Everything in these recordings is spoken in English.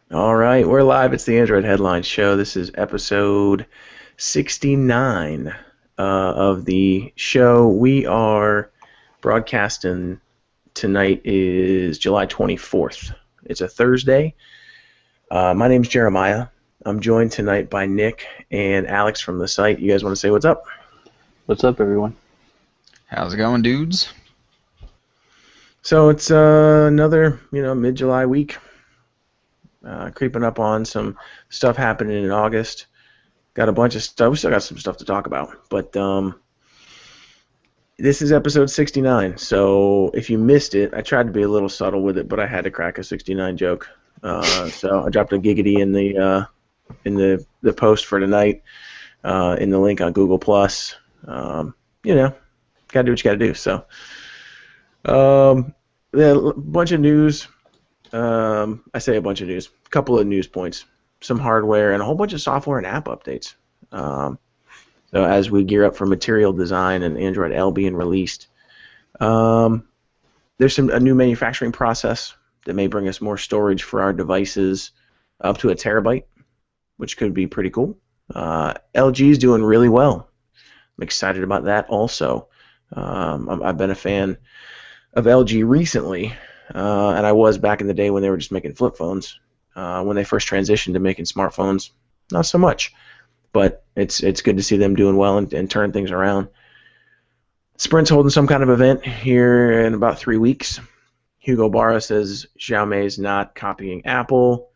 All right, we're live. It's the Android Headline Show. This is episode 69 of the show. We are broadcasting tonight is July 24th. It's a Thursday. My name's Jeremiah. I'm joined tonight by Nick and Alex from the site. You guys want to say what's up? What's up, everyone? How's it going, dudes? So it's another, mid-July week. Creeping up on some stuff happening in August. Got a bunch of stuff. We still got some stuff to talk about. But this is episode 69. So if you missed it, I tried to be a little subtle with it, but I had to crack a 69 joke. So I dropped a giggity in the post for tonight, in the link on Google Plus. Gotta do what you gotta do. So yeah, a bunch of news. I say a bunch of news. A couple of news points. Some hardware and a whole bunch of software and app updates. So as we gear up for material design and Android L being released, there's a new manufacturing process that may bring us more storage for our devices up to 1 terabyte, which could be pretty cool. LG is doing really well. I'm excited about that also. I've been a fan of LG recently, and I was back in the day when they were just making flip phones. When they first transitioned to making smartphones, not so much. But it's good to see them doing well and turn things around. Sprint's holding some kind of event here in about 3 weeks. Hugo Barra says Xiaomi is not copying Apple.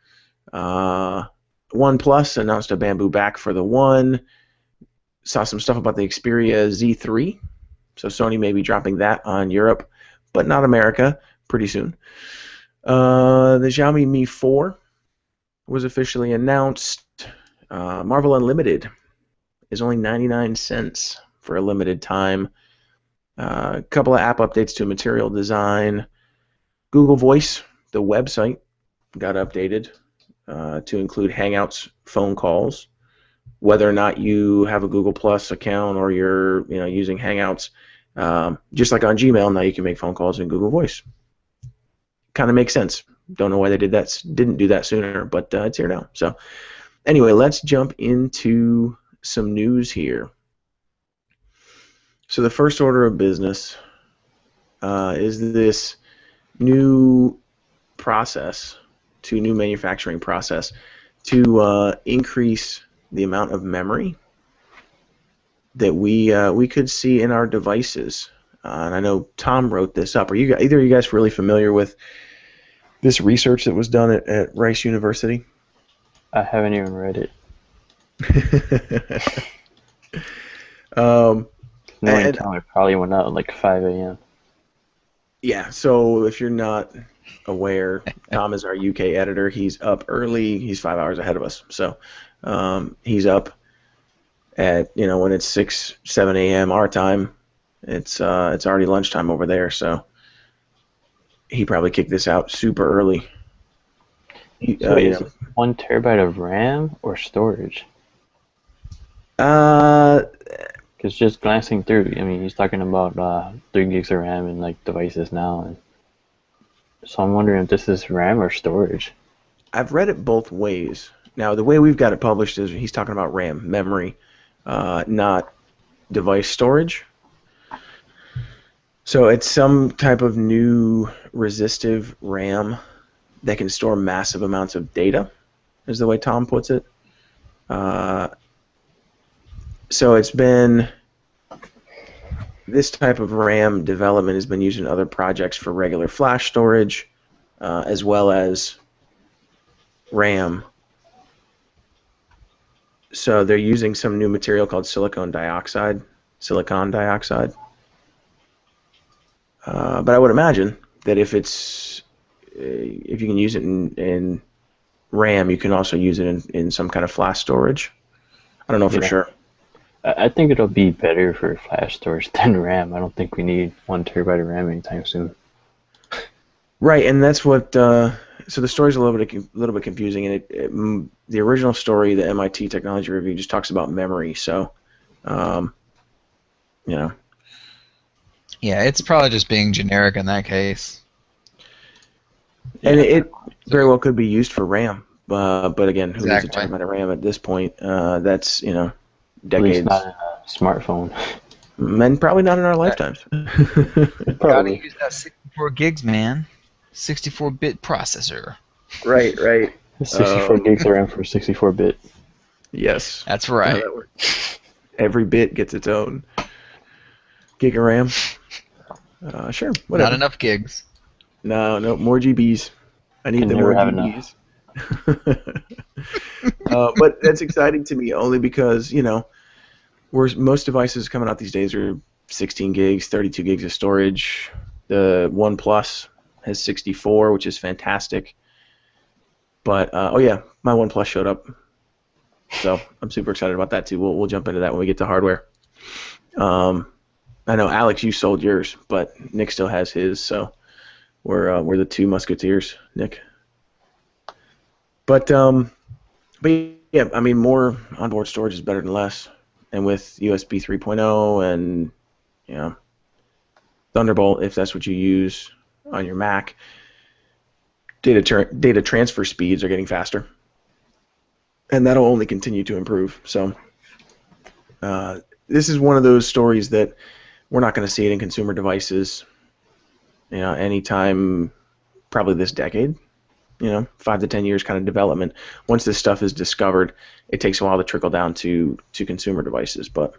OnePlus announced a bamboo back for the One. Saw some stuff about the Xperia Z3. So Sony may be dropping that on Europe, but not America pretty soon. The Xiaomi Mi 4 was officially announced. Marvel Unlimited is only 99 cents for a limited time. A couple of app updates to material design. Google Voice, the website, got updated to include Hangouts phone calls. Whether or not you have a Google Plus account or you're using Hangouts, just like on Gmail, now you can make phone calls in Google Voice. Kind of makes sense. Don't know why they didn't do that sooner, but it's here now. So anyway, let's jump into some news here. So the first order of business is this new new manufacturing process to increase the amount of memory that we could see in our devices. And I know Tom wrote this up. Are either of you guys really familiar with this research that was done at Rice University? I haven't even read it. Knowing Tom, it probably went out at like 5 a.m. Yeah, so if you're not aware, Tom is our UK editor. He's up early. He's 5 hours ahead of us. So he's up at, when it's 6, 7 a.m. our time. It's already lunchtime over there, so he probably kicked this out super early. So is it 1 terabyte of RAM or storage? Because just glancing through, I mean, he's talking about 3 gigs of RAM in like devices now, and so I'm wondering if this is RAM or storage. I've read it both ways. Now, the way we've got it published is he's talking about RAM, memory, not device storage. So it's some type of new resistive RAM that can store massive amounts of data, is the way Tom puts it. So it's been, this type of RAM development has been used in other projects for regular flash storage, as well as RAM. So they're using some new material called silicon dioxide. But I would imagine that if you can use it in RAM, you can also use it in some kind of flash storage. I don't know for sure. I think it'll be better for flash storage than RAM. I don't think we need 1 terabyte of RAM anytime soon. Right, and that's what. So the story's a little bit confusing, and the original story, the MIT Technology Review, just talks about memory. So, Yeah, it's probably just being generic in that case. And it very well could be used for RAM, But again, who needs a Exactly. terabyte of RAM at this point? That's At least not decades, in a smartphone. and probably not in our lifetimes. Gotta Probably. use that 64 gigs, man. 64-bit processor. Right, right. 64 gigs of RAM for 64-bit. Yes, That's that's how right. that works. Every bit gets its own gig of RAM. Sure, whatever. Not enough gigs. No, no, more GBs. I need Can the never more have enough. GBs. But that's exciting to me only because, most devices coming out these days are 16 gigs, 32 gigs of storage. The OnePlus has 64, which is fantastic. But, oh yeah, my OnePlus showed up. So I'm super excited about that too. We'll jump into that when we get to hardware. I know, Alex, you sold yours, but Nick still has his, so we're the two musketeers, Nick. But yeah, I mean, more onboard storage is better than less, and with USB 3.0 and Thunderbolt, if that's what you use on your Mac, data transfer speeds are getting faster, and that'll only continue to improve. So this is one of those stories that we're not going to see it in consumer devices, anytime probably this decade. 5 to 10 years kind of development. Once this stuff is discovered, it takes a while to trickle down to consumer devices, but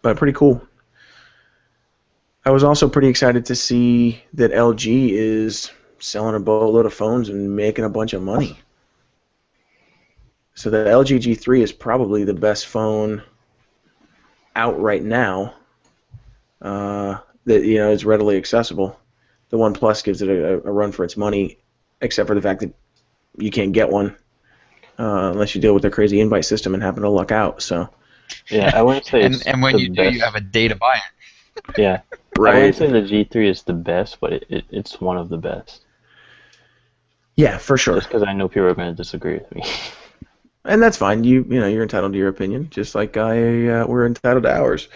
pretty cool. I was also pretty excited to see that LG is selling a boatload of phones and making a bunch of money. So the LG G3 is probably the best phone out right now that is readily accessible. The OnePlus gives it a run for its money, except for the fact that you can't get one unless you deal with their crazy invite system and happen to luck out. So Yeah, I wouldn't say it's and when the you do, you best. have a day to buy it. Yeah, I wouldn't right, say the G3 is the best, but it's one of the best. yeah, for sure, Just because I know people are going to disagree with me. and that's fine. You're entitled to your opinion, just like we're entitled to ours.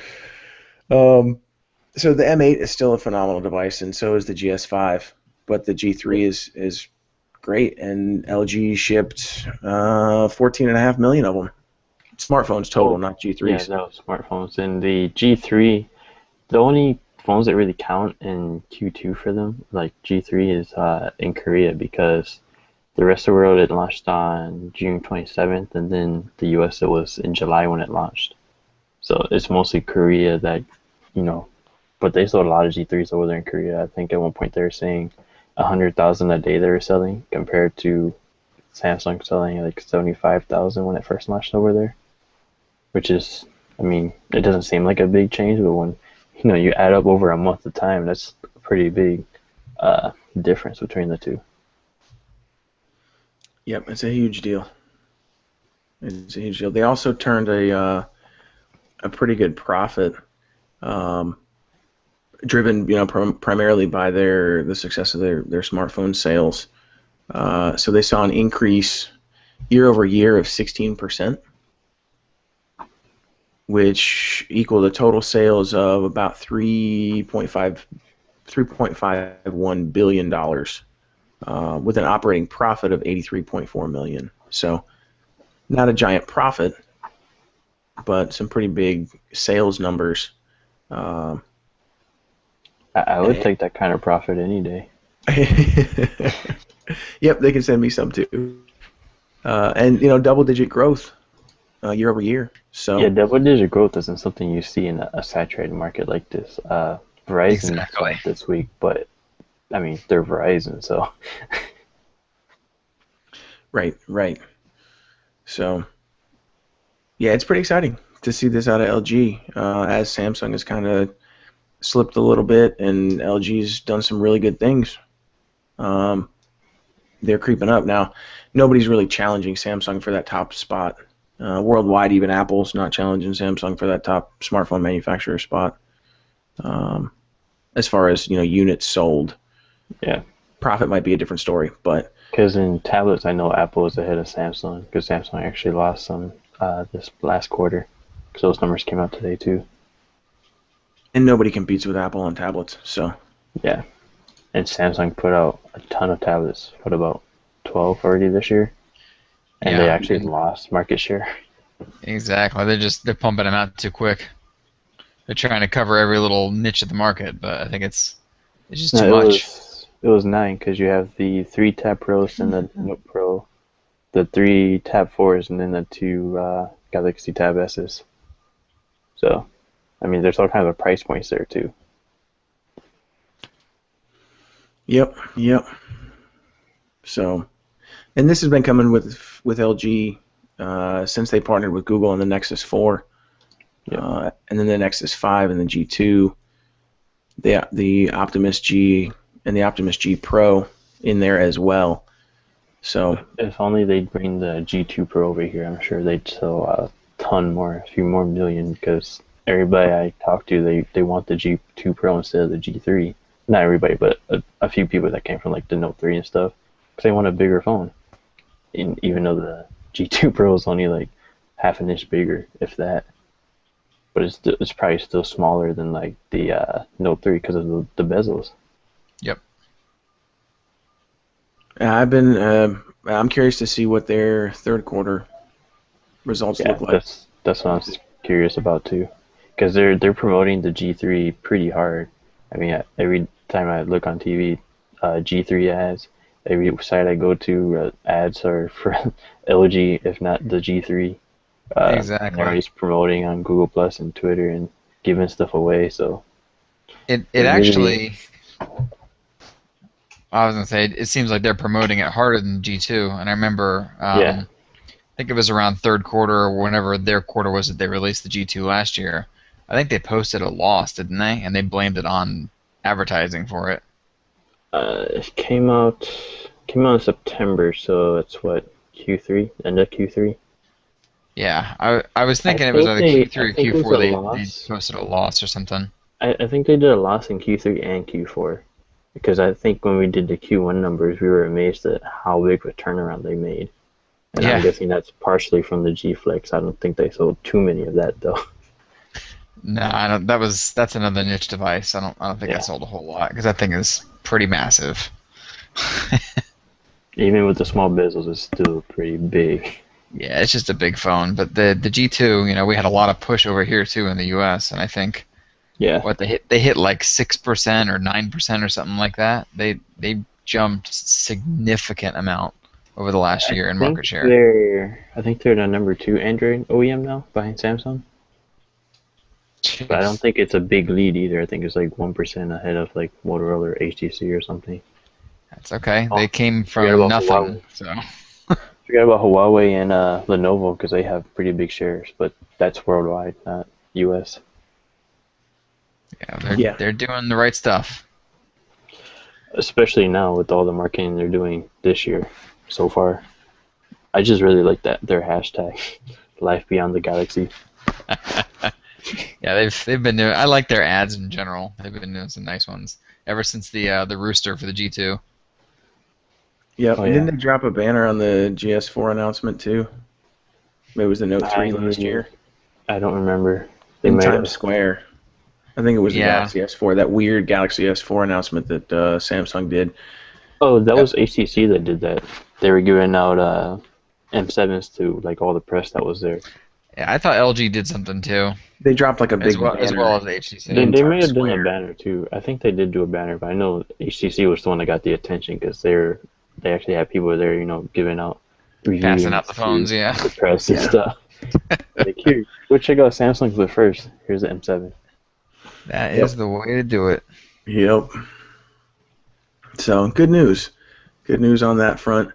So the M8 is still a phenomenal device, and so is the GS5. But the G3 is great, and LG shipped 14.5 million of them. Smartphones total, Well, not yeah, G3s. no, smartphones. And the G3, the only phones that really count in Q2 for them, like G3, is in Korea because the rest of the world it launched on June 27th, and then the US it was in July when it launched. So it's mostly Korea that, you know, but they sold a lot of G3s over there in Korea. I think at one point they were saying 100,000 a day they were selling compared to Samsung selling like 75,000 when it first launched over there, which is, I mean, it doesn't seem like a big change, but when you add up over a month of time, that's a pretty big difference between the two. Yep, it's a huge deal. It's a huge deal. They also turned a pretty good profit, um, driven primarily by the success of their smartphone sales. So they saw an increase year over year of 16%, which equaled the total sales of about $3.51 billion dollars, with an operating profit of 83.4 million. So not a giant profit, but some pretty big sales numbers. Um, I would take that kind of profit any day. Yep, they can send me some too. And double-digit growth year over year. Yeah, So double-digit growth isn't something you see in a saturated market like this. Verizon saw Exactly. it this week, but I mean, they're Verizon, so right, right. So yeah, it's pretty exciting to see this out of LG, as Samsung has kind of slipped a little bit, and LG's done some really good things. Um, they're creeping up now. Nobody's really challenging Samsung for that top spot worldwide. Even Apple's not challenging Samsung for that top smartphone manufacturer spot. Um, as far as units sold, yeah. profit might be a different story, but Because in tablets, I know Apple is ahead of Samsung because Samsung actually lost some this last quarter. Because those numbers came out today too. and nobody competes with Apple on tablets. So Yeah, and Samsung put out a ton of tablets. What about 12 already this year, and they Yeah, actually lost market share. exactly. They're pumping them out too quick. They're trying to cover every little niche of the market, but I think it's just No, too much. it was 9 because you have the 3 Tab Pros and the Note Pro, the 3 Tab 4s, and then the 2 Galaxy Tab S's. So, I mean, there's all kinds of price points there too. Yep, yep. So, and this has been coming with LG since they partnered with Google on the Nexus 4, and then the Nexus 5 and the G2, the Optimus G and the Optimus G Pro in there as well. So if only they'd bring the G2 Pro over here, I'm sure they'd sell a ton more, a few more million, because everybody I talk to, they want the G2 Pro instead of the G3. Not everybody, but a few people that came from like the Note 3 and stuff, because they want a bigger phone. Even though the G2 Pro is only like half an inch bigger, if that. But it's probably still smaller than like the Note 3 because of the bezels. Yep. I'm curious to see what their third quarter results look like. That's what I'm curious about too, because they're promoting the G3 pretty hard. I mean, every time I look on TV, G3 ads. Every site I go to, ads are for LG, if not the G3. Exactly. They're always promoting on Google Plus and Twitter and giving stuff away. So it really, actually. I was gonna say it seems like they're promoting it harder than G2, and I remember I think it was around third quarter or whenever their quarter was that they released the G2 last year. I think they posted a loss, didn't they? And they blamed it on advertising for it. it came out in September, so it's what, Q3, end of Q3. Yeah, I was thinking I it was think either they Q3 or I think it was Q4 a they loss. posted a loss or something. I think they did a loss in Q3 and Q4, because I think when we did the Q1 numbers, we were amazed at how big of a turnaround they made. And I'm Yeah. guessing that's partially from the G Flex. I don't think they sold too many of that though. No, I don't. That's another niche device. I don't think I Yeah. sold a whole lot because that thing is pretty massive. Even with the small bezels, it's still pretty big. Yeah, it's just a big phone. But the G2, we had a lot of push over here too in the U.S. and I think Yeah. what they hit like 6% or 9% or something like that. They jumped significant amount over the last year in market share. I think they're the number 2 Android OEM now behind Samsung. But I don't think it's a big lead either. I think it's like 1% ahead of like Motorola or HTC or something. That's okay. Oh, They came forget from about nothing. Huawei. So Forget about Huawei and Lenovo because they have pretty big shares, but that's worldwide, not US. yeah, they're doing the right stuff. Especially now with all the marketing they're doing this year so far. I just really like their hashtag, Life Beyond the Galaxy. Yeah, they've been doing. I like their ads in general. They've been doing some nice ones ever since the rooster for the G2. Yep. Oh, And yeah. didn't they drop a banner on the GS4 announcement too? Maybe it was the Note 3 last year I don't remember. They in might Times have. Square. I think it was the Yeah. Galaxy S4, that weird Galaxy S4 announcement that Samsung did. Oh, that was HTC that did that. They were giving out M7s to like all the press that was there. Yeah, I thought LG did something too, They dropped like a big as banner. well as HTC. They Times may have done a Square. banner too. I think they did do a banner, but I know HTC was the one that got the attention because they actually had people there, giving out reviews Passing out the to phones, yeah. the press and stuff. Like, here, go check out Samsung's the first. Here's the M7. That Yep. is the way to do it. Yep. So good news. Good news on that front.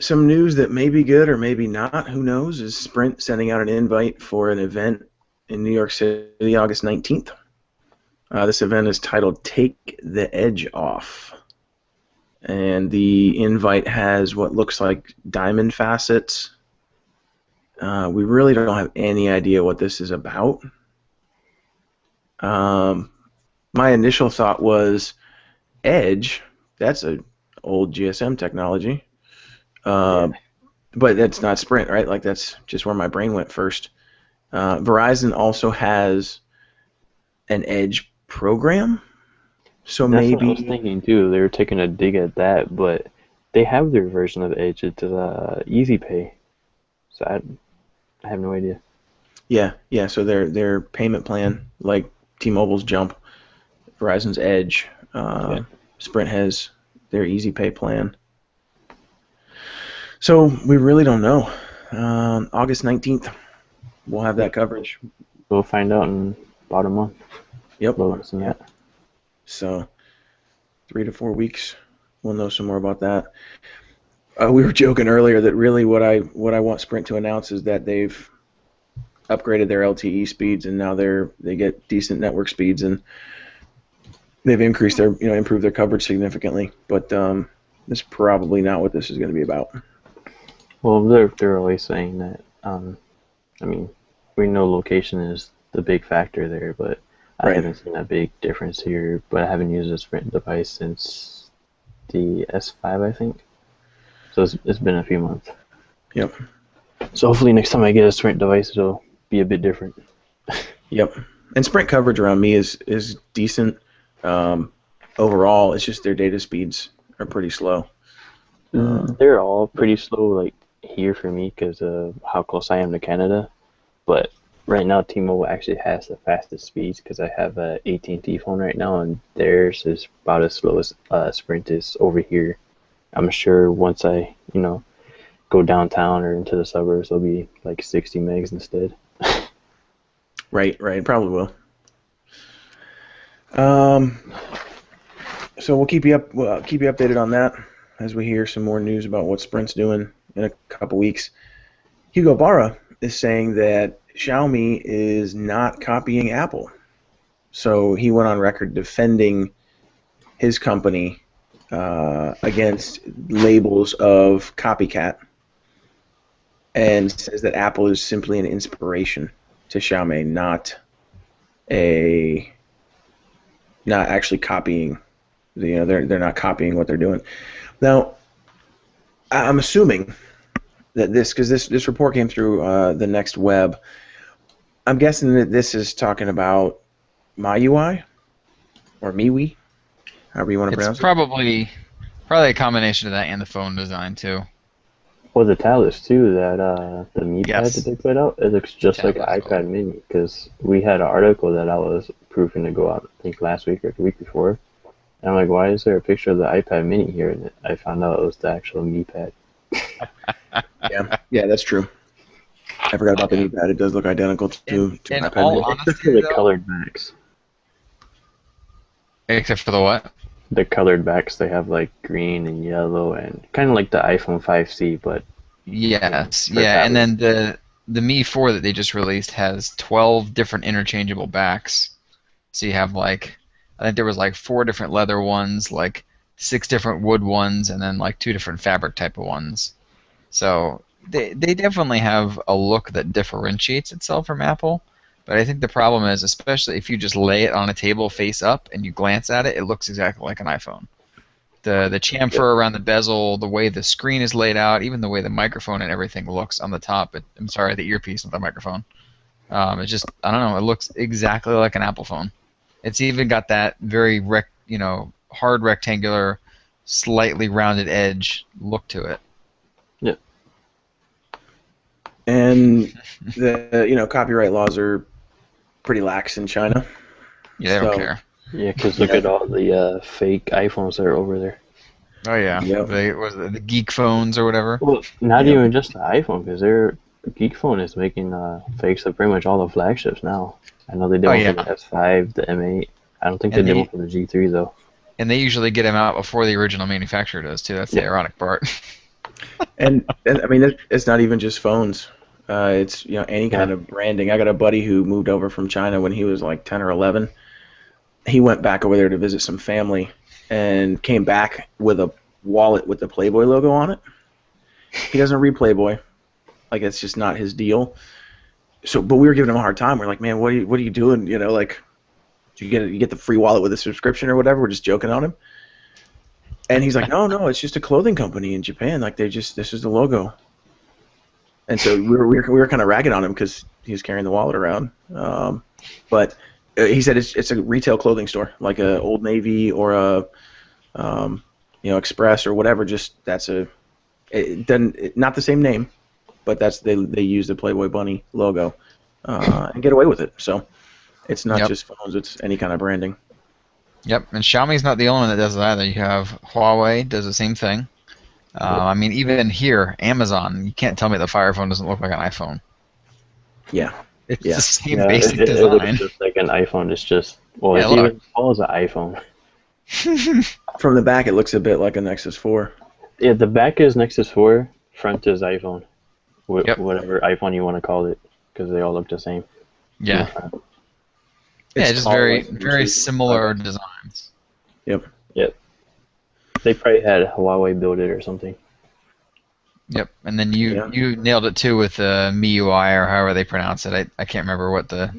Some news that may be good or maybe not, who knows, is Sprint sending out an invite for an event in New York City, August 19th. This event is titled Take the Edge Off. And the invite has what looks like diamond facets. We really don't have any idea what this is about. My initial thought was Edge. That's an old GSM technology. But that's not Sprint, right? Like, that's just where my brain went first. Verizon also has an Edge program. So That's what I was maybe, thinking too. They were taking a dig at that, but they have their version of Edge. It's Easy Pay. So I have no idea. yeah. So their payment plan, like T-Mobile's Jump, Verizon's Edge, Yeah. Sprint has their Easy Pay plan. So we really don't know. August 19th, we'll have that Yep. coverage. We'll find out in about a month. Yep. Lower than that. So 3 to 4 weeks, we'll know some more about that. We were joking earlier that really what I want Sprint to announce is that they've upgraded their LTE speeds and now they get decent network speeds and they've increased their improved their coverage significantly. But that's probably not what this is going to be about. Well, they're always saying that. I mean, we know location is the big factor there, but I Right. haven't seen a big difference here. But I haven't used a Sprint device since the S5, I think. So it's been a few months. Yep. So hopefully next time I get a Sprint device, it'll be a bit different. Yep. And Sprint coverage around me is decent. Overall, it's just their data speeds are pretty slow. They're all pretty slow, like here for me, because of how close I am to Canada. But right now, T-Mobile actually has the fastest speeds because I have a AT&T phone right now, and theirs is about as slow as Sprint is over here. I'm sure once I, go downtown or into the suburbs, it'll be like 60 megs instead. Right. Probably will. So we'll keep you updated on that as we hear some more news about what Sprint's doing in a couple weeks. Hugo Barra is saying that Xiaomi is not copying Apple. So he went on record defending his company against labels of copycat and says that Apple is simply an inspiration to Xiaomi, not actually copying. They're not copying what they're doing. Now, I'm assuming that because this report came through the Next Web, I'm guessing that this is talking about MyUI or MIUI, however you want to It's pronounce it. probably a combination of that and the phone design too. Well, the tablets too, the Mi Pad Yes. that they put out, it looks just like an Tablets, iPad Mini. Because we had an article that I was proofing to go out, I think last week or the week before, and I'm like, why is there a picture of the iPad Mini here? And I found out it was the actual Mi Pad. Yeah, that's true. I forgot about the Mi Pad. It does look identical to In iPad all Mini. honesty, Except for the though, colored backs. except for the what? The colored backs, they have like green and yellow, and kind of like the iPhone 5C, but Yes, for yeah, and tablets. then the Mi 4 that they just released has 12 different interchangeable backs. So you have like, I think there was like 4 different leather ones, like 6 different wood ones, and then like 2 different fabric type of ones. So they definitely have a look that differentiates itself from Apple. But I think the problem is, especially if you just lay it on a table face up and you glance at it, it looks exactly like an iPhone. The chamfer Yep. around the bezel, the way the screen is laid out, even the way the microphone and everything looks on the top. I'm sorry, the earpiece, not the microphone. It's just, I don't know, it looks exactly like an Apple phone. It's even got that very hard rectangular, slightly rounded edge look to it. Yep. And the copyright laws are pretty lax in China. Yeah, they don't So, care. Yeah, because look at all the fake iPhones that are over there. Oh yeah, Yep. the geek phones or whatever. Well, not Yep. even just the iPhone, because Geek Phone is making fakes of pretty much all the flagships now. I know they did Oh one yeah, for the S5, the M8. I don't think they and did one they for the G3 though. usually get them out before the original manufacturer does too. That's the Yeah. ironic part. And I mean, it's not even just phones. It's any kind Yeah. of branding. I got a buddy who moved over from China when he was like 10 or 11. He went back over there to visit some family and came back with a wallet with the Playboy logo on it. He doesn't read Playboy. Like, it's just not his deal. So, but we were giving him a hard time. We're like, man, what are you doing? Like, you get the free wallet with a subscription or whatever. We're just joking on him. And he's like, no, it's just a clothing company in Japan. Like, this is the logo. And so we were kind of ragging on him because he was carrying the wallet around. But He said it's a retail clothing store, like a Old Navy or a Express or whatever. Just it doesn't not the same name, but they use the Playboy Bunny logo and get away with it. So it's not Yep. just phones; it's any kind of branding. Yep, and Xiaomi's not the only one that does it either. You have Huawei does the same thing. I mean, even here, Amazon, you can't tell me the Fire Phone doesn't look like an iPhone. Yeah, It's Yeah. the same Yeah, basic it looks design. just like an iPhone. It's just, well, Yeah, it's look. even small as an iPhone. from the back it looks a bit like a Nexus 4. Yeah, the back is Nexus 4, front is iPhone. Yep. Whatever iPhone you want to call it, because they all look the same. Yeah. It's Yeah, just tall, very, like, very inches. similar designs. Yep. Yep. They probably had Huawei build it or something. Yep, and then you Yeah. you nailed it too with the MIUI or however they pronounce it. I can't remember what the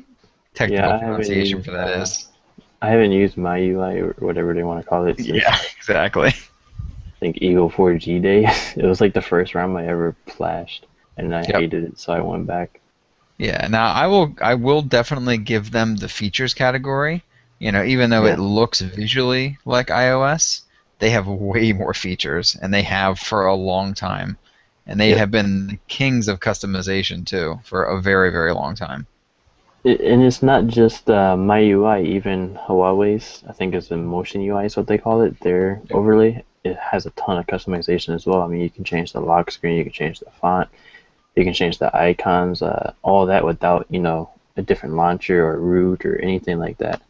technical Yeah, I haven't pronunciation used, for that is. I haven't used my UI or whatever they want to call it since Yeah, exactly. I think Eagle 4G days. It was like the first ROM I ever flashed, and I Yep. hated it, so I went back. Yeah. Now I will definitely give them the features category. Even though Yeah. it looks visually like iOS, they have way more features, and they have for a long time, and they Yep. have been the kings of customization too for a very, very long time. And it's not just my UI, even Huawei's, I think it's the Motion UI is what they call it, their overlay. It has a ton of customization as well. I mean, you can change the lock screen, you can change the font, you can change the icons, all that without, a different launcher or root or anything like that.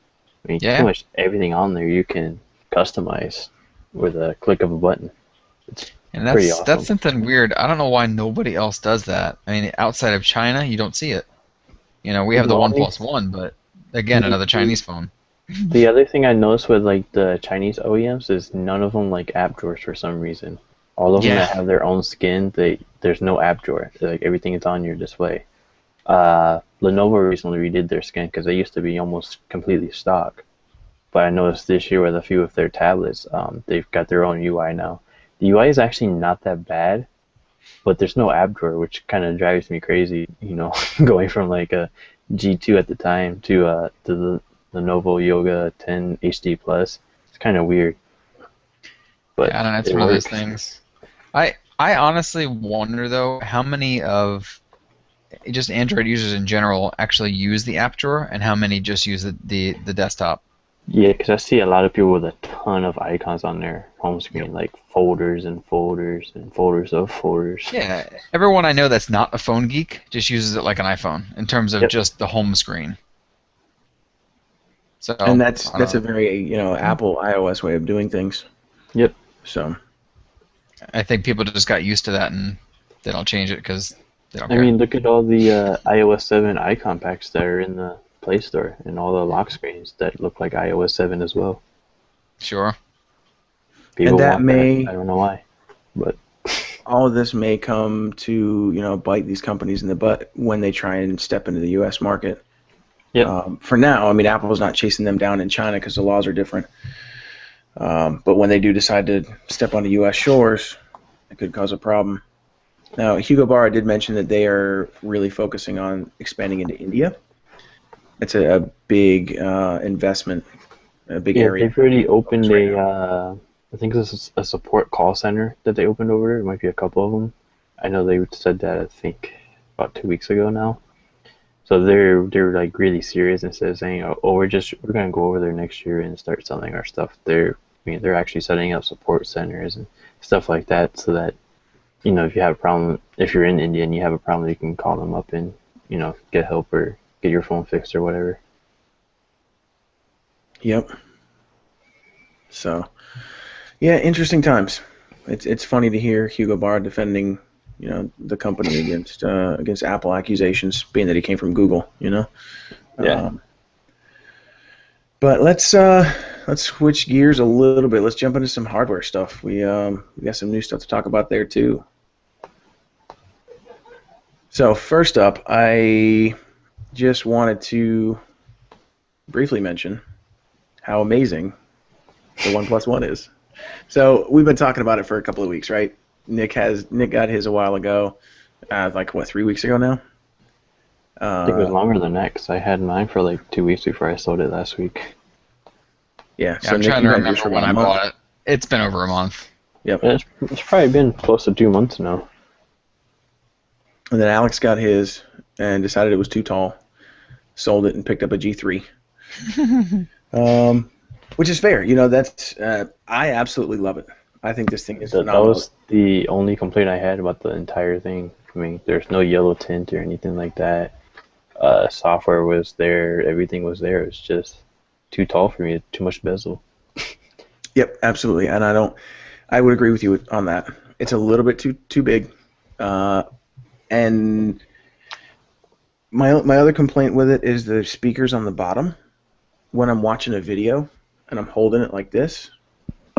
I mean, Yeah. pretty much everything on there you can customize with a click of a button. It's And pretty that's awesome. something weird. I don't know why nobody else does that. I mean, outside of China, you don't see it. We have the The only- OnePlus One, but again, another Chinese phone. The other thing I noticed with like the Chinese OEMs is none of them like app drawers for some reason. All of them Yeah. that have their own skin, there's no app drawer. Like everything is on your display. Lenovo recently redid their skin because they used to be almost completely stock. But I noticed this year with a few of their tablets, they've got their own UI now. The UI is actually not that bad, but there's no app drawer, which kind of drives me crazy. Going from like a G2 at the time to the Lenovo Yoga 10 HD Plus. It's kind of weird. But Yeah, I don't know. It's it one of those works. things. I honestly wonder though how many of just Android users in general actually use the app drawer, and how many just use the desktop. Yeah, because I see a lot of people with a ton of icons on their home screen, like folders and folders and folders of folders. Yeah, everyone I know that's not a phone geek just uses it like an iPhone in terms of Yep. just the home screen. So And that's I don't a know. very Apple iOS way of doing things. Yep. So I think people just got used to that and they don't change it because they don't I care. mean, look at all the iOS 7 icon packs that are in the Play Store and all the lock screens that look like iOS 7 as well. Sure. People that want may- that. I don't know why. But all of this may come to bite these companies in the butt when they try and step into the U.S. market. Yep. For now, I mean, Apple's not chasing them down in China because the laws are different. But when they do decide to step onto U.S. shores, it could cause a problem. Now, Hugo Barra did mention that they are really focusing on expanding into India. It's a big investment, a big yeah, area. they've already opened right I think this is a support call center that they opened over there. It might be a couple of them. I know they said that I think about 2 weeks ago now. So they're like really serious instead of saying, oh, we're gonna go over there next year and start selling our stuff. They're actually setting up support centers and stuff like that so that if you have a problem, if you're in India and you have a problem, you can call them up and get help or get your phone fixed or whatever. Yep. So, yeah, interesting times. It's funny to hear Hugo Barr defending, the company against Apple accusations, being that he came from Google. Yeah. But let's switch gears a little bit. Let's jump into some hardware stuff. We got some new stuff to talk about there too. So first up, I just wanted to briefly mention how amazing the OnePlus One is. So we've been talking about it for a couple of weeks, right? Nick got his a while ago, like 3 weeks ago now. I think it was Uh, longer than that because I had mine for like 2 weeks before I sold it last week. yeah. Yeah, So I'm Nick, trying you to had yours remember for about when a I month. bought it. It's been over a month. Yep. And it's probably been close to 2 months now. And then Alex got his and decided it was too tall, sold it and picked up a G3. Which is fair. That's I absolutely love it. I think this thing is That phenomenal. was the only complaint I had about the entire thing. I mean, there's no yellow tint or anything like that. Software was there, everything was there. It's just too tall for me, too much bezel. Yep, absolutely. And I would agree with you on that. It's a little bit too big. And my other complaint with it is the speakers on the bottom. When I'm watching a video and I'm holding it like this,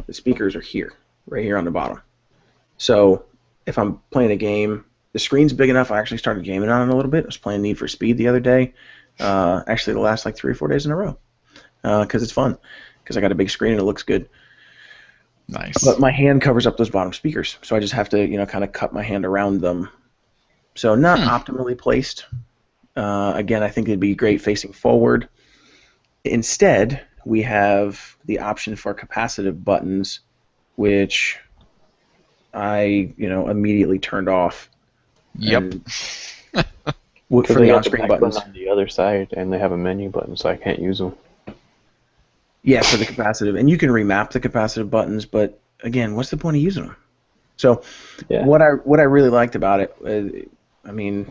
the speakers are here, right here on the bottom. So if I'm playing a game, the screen's big enough. I actually started gaming on it a little bit. I was playing Need for Speed the other day. Actually, the last like 3 or 4 days in a row, because it's fun. Because I got a big screen and it looks good. Nice. But my hand covers up those bottom speakers, so I just have to, kind of cup my hand around them. So not optimally placed. Again, I think it'd be great facing forward. Instead, we have the option for capacitive buttons, which I, immediately turned off. Yep. For Because the they got the on-screen back button buttons. on the other side, and they have a menu button, so I can't use them. Yeah, for the capacitive, and you can remap the capacitive buttons, but again, what's the point of using them? So, Yeah. what I really liked about it, I mean,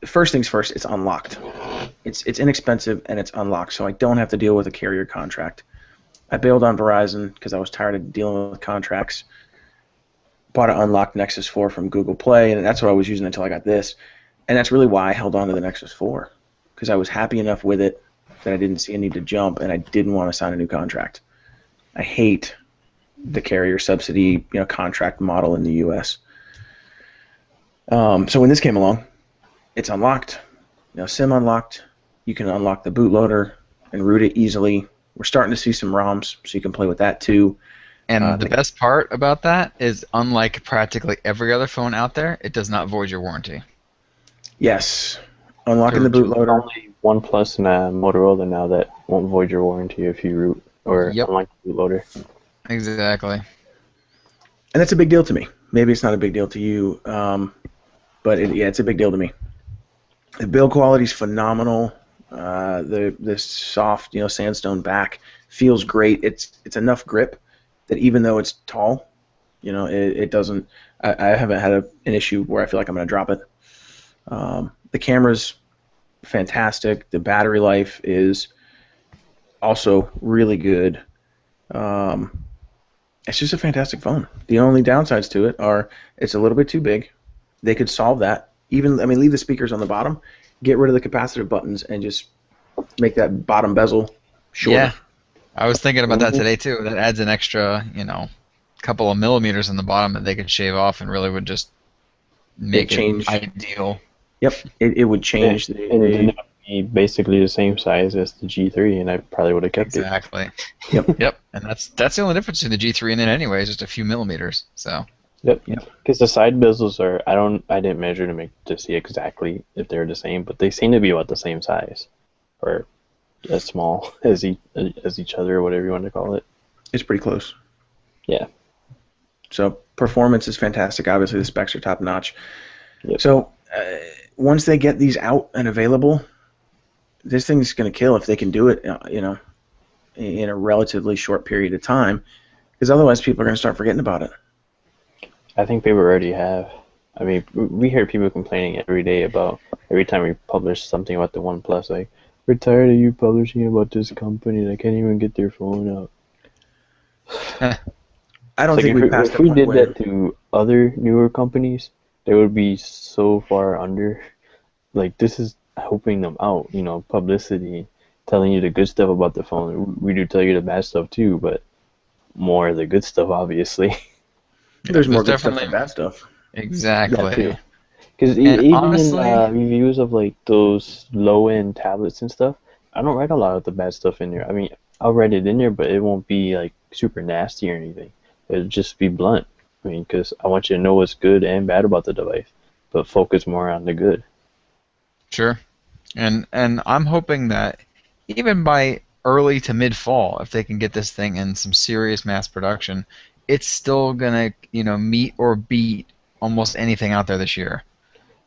first things first, it's unlocked. It's inexpensive and it's unlocked, so I don't have to deal with a carrier contract. I bailed on Verizon because I was tired of dealing with contracts. Bought an unlocked Nexus 4 from Google Play, and that's what I was using until I got this. And that's really why I held on to the Nexus 4, because I was happy enough with it that I didn't see a need to jump, and I didn't want to sign a new contract. I hate the carrier subsidy, contract model in the U.S. So when this came along, it's unlocked. SIM unlocked. You can unlock the bootloader and root it easily. We're starting to see some ROMs, so you can play with that too. And the best part about that is, unlike practically every other phone out there, it does not void your warranty. Yes, unlocking the bootloader. Only OnePlus and Motorola now that won't void your warranty if you root or unlock the bootloader. Exactly. And that's a big deal to me. Maybe it's not a big deal to you, but it's a big deal to me. The build quality is phenomenal. The soft, sandstone back feels great. It's enough grip that even though it's tall, it doesn't. I haven't had an issue where I feel like I'm going to drop it. The camera's fantastic. The battery life is also really good. It's just a fantastic phone. The only downsides to it are it's a little bit too big. They could solve that. Leave the speakers on the bottom, get rid of the capacitive buttons, and just make that bottom bezel shorter. Yeah, I was thinking about that today too. That adds an extra, couple of millimeters on the bottom that they could shave off, and really would just make it ideal. Yep, it would change. And it would be basically the same size as the G3, and I probably would have kept it. Exactly. Yep. And that's the only difference between the G3 and it anyway, is just a few millimeters. So. Yep. Because the side bezels are, I didn't measure to see exactly if they're the same, but they seem to be about the same size, or as small as each other, or whatever you want to call it. It's pretty close. Yeah. So performance is fantastic. Obviously, the specs are top notch. Yep. So once they get these out and available, this thing's going to kill if they can do it, in a relatively short period of time, because otherwise people are going to start forgetting about it. I think people already have. I mean, we hear people complaining every day about every time we publish something about the OnePlus, like, we're tired of you publishing about this company. They can't even get their phone out. I don't think if we did that to other newer companies, they would be so far under. Like, this is helping them out, publicity, telling you the good stuff about the phone. We do tell you the bad stuff too, but more of the good stuff, obviously. There's more good stuff than bad stuff. Exactly. Because even honestly, in reviews of like those low-end tablets and stuff, I don't write a lot of the bad stuff in there. I mean, I'll write it in there, but it won't be like super nasty or anything. It'll just be blunt. I mean, because I want you to know what's good and bad about the device, but focus more on the good. Sure. And I'm hoping that even by early to mid fall, if they can get this thing in some serious mass production, it's still gonna, meet or beat almost anything out there this year.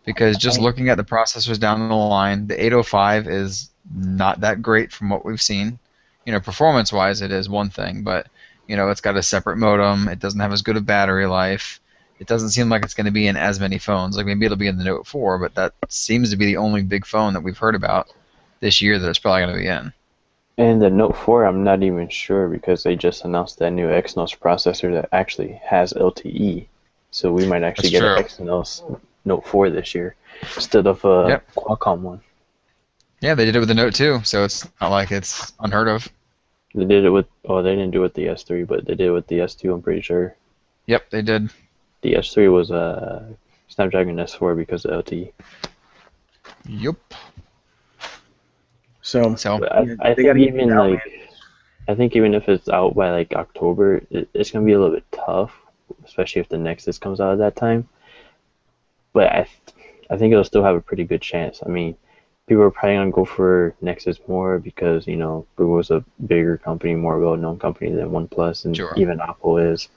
Because just I, looking at the processors down the line, the 805 is not that great from what we've seen. Performance-wise, it is one thing, but it's got a separate modem. It doesn't have as good a battery life. It doesn't seem like it's going to be in as many phones. Like maybe it'll be in the Note 4, but that seems to be the only big phone that we've heard about this year that it's probably going to be in. and the Note 4, I'm not even sure because they just announced that new Exynos processor that actually has LTE. So we might actually That's get an true. Exynos Note 4 this year instead of a Yep. Qualcomm one. Yeah, they did it with the Note 2, so it's not like it's unheard of. They did it with, oh, they didn't do it with the S3, but they did it with the S2, I'm pretty sure. Yep, they did. The S3 was a Snapdragon S4 because of LTE. Yup. So So, But yeah, I they got think to get these even out, man. like, I think even if it's out by like October, it's gonna be a little bit tough, especially if the Nexus comes out at that time. But I think it'll still have a pretty good chance. I mean, people are probably gonna go for Nexus more because Google is a bigger company, more well-known company than OnePlus, and sure. even Apple is.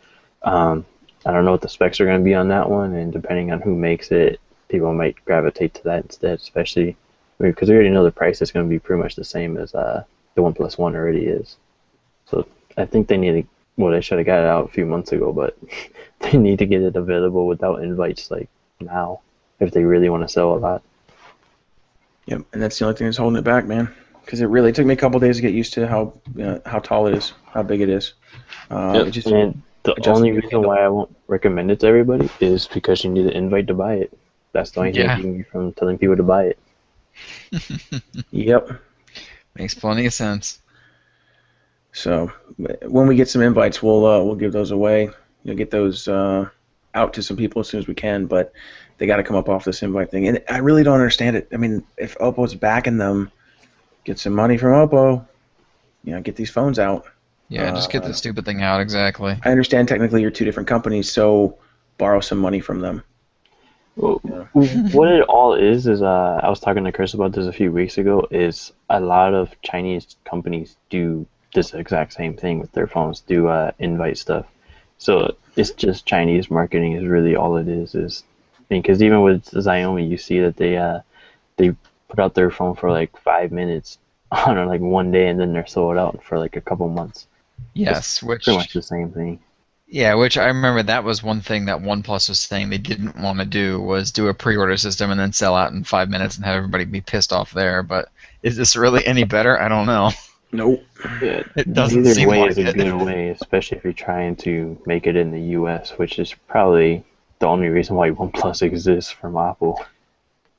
Um, I don't know what the specs are gonna be on that one, and depending on who makes it, people might gravitate to that instead. Especially, I mean, because we already know the price is gonna be pretty much the same as the OnePlus One already is. So I think they need to. Well, they should have got it out a few months ago, but they need to get it available without invites like now if they really want to sell a lot. Yep, and that's the only thing that's holding it back, man. Because it really took me a couple days to get used to how tall it is, how big it is. It Yep. just And the adjusting only to the reason handle. why I won't recommend it to everybody is because you need an invite to buy it. That's the only thing Yeah, keeping me from telling people to buy it. Yep. makes plenty of sense. So when we get some invites, we'll give those away. Get those out to some people as soon as we can. But they got to come up off this invite thing, and I really don't understand it. I mean, if Oppo's backing them, get some money from Oppo. Get these phones out. Yeah, just get Uh, the stupid thing out, exactly. I understand technically you're two different companies, so borrow some money from them. Well, Yeah. what it all is I was talking to Chris about this a few weeks ago. Is a lot of Chinese companies do this exact same thing with their phones, do invite stuff. So it's just Chinese marketing is really all it is. I mean, because even with Xiaomi, you see that they put out their phone for like 5 minutes on like one day, and then they're sold out for like a couple months. It's Yes, pretty much which the same thing. which I remember that was one thing that OnePlus was saying they didn't want to do was do a pre-order system and then sell out in 5 minutes and have everybody be pissed off there. But is this really any better? I don't know. Nope. Yeah, It doesn't neither seem way is like a it. good way, especially if you're trying to make it in the US, which is probably the only reason why OnePlus exists from Apple.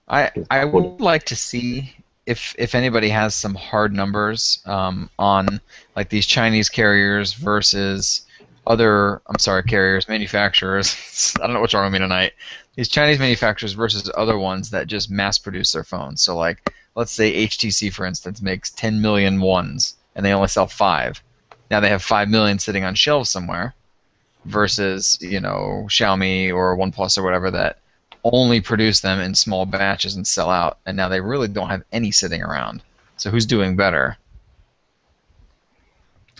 I 'Cause I Apple, would like to see if anybody has some hard numbers on like these Chinese carriers versus other carriers manufacturers. I don't know what's wrong with me tonight. These Chinese manufacturers versus other ones that just mass produce their phones. So like let's say HTC for instance makes 10 million ones and they only sell 5. Now they have 5 million sitting on shelves somewhere versus Xiaomi or OnePlus or whatever that only produce them in small batches and sell out, and now they really don't have any sitting around. So who's doing better?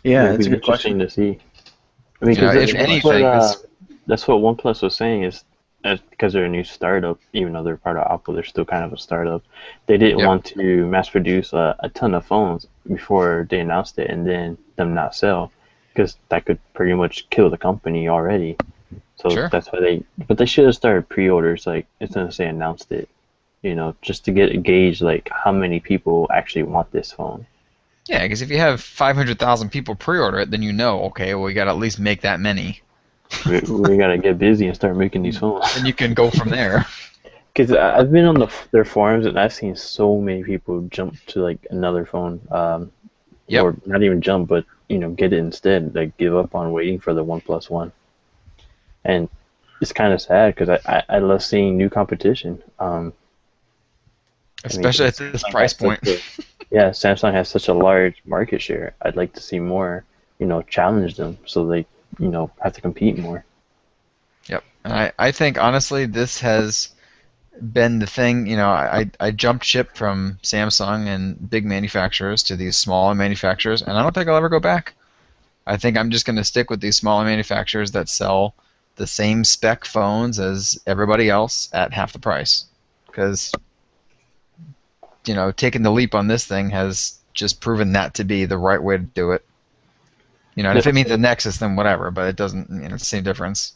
Yeah, it'll that's a be good question. interesting to see. I mean, because If anything, this. that's what OnePlus was saying is because they're a new startup, even though they're part of Apple, they're still kind of a startup. They didn't Yep. want to mass produce a ton of phones before they announced it, and then them not sell, because that could pretty much kill the company already. So Sure. that's why but they should have started pre-orders like as soon as they announced it, just to get a gauge like how many people actually want this phone. Yeah, because if you have 500,000 people pre-order it, then okay, well, we got to at least make that many. We gotta get busy and start making these phones. Then you can go from there. Because I've been on their forums and I've seen so many people jump to like another phone, Yep. or not even jump, but get it instead. Like give up on waiting for the OnePlus One, and it's kind of sad because I love seeing new competition. I mean, Especially at 'cause this Samsung price has such point. yeah, Samsung has such a large market share. I'd like to see more, challenge them so they, have to compete more. Yep. And I think honestly, this has been the thing. I jumped ship from Samsung and big manufacturers to these smaller manufacturers, and I don't think I'll ever go back. I think I'm just going to stick with these smaller manufacturers that sell the same spec phones as everybody else at half the price. Because, taking the leap on this thing has just proven that to be the right way to do it. And if it means the Nexus, then whatever, but it doesn't, it's the same difference.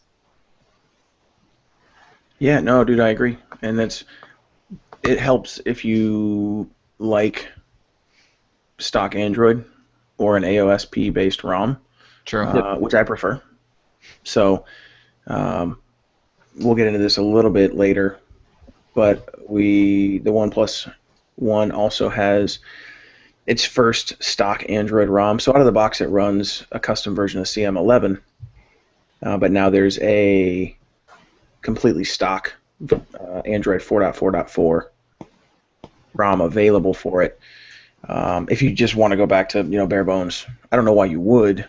Yeah, no, dude, I agree. And it helps if you like stock Android or an AOSP-based ROM, True. which I prefer. So we'll get into this a little bit later, but the OnePlus One also has its first stock Android ROM. So out of the box, it runs a custom version of CM11, but now there's a completely stock Android 4.4.4 ROM available for it. If you just want to go back to bare bones, I don't know why you would,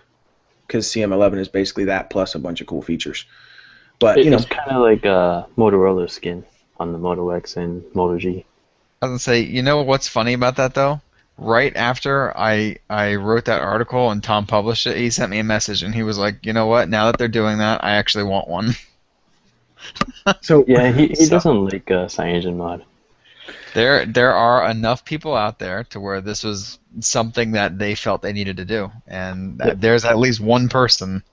because CM11 is basically that plus a bunch of cool features. But it's kind of like Motorola skin on the Moto X and Moto G. I was gonna say, what's funny about that though? Right after I wrote that article and Tom published it, he sent me a message and he was like, you know what? Now that they're doing that, I actually want one. So yeah, he doesn't like CyanogenMod. There are enough people out there to where this was something that they felt they needed to do, and there's at least one person.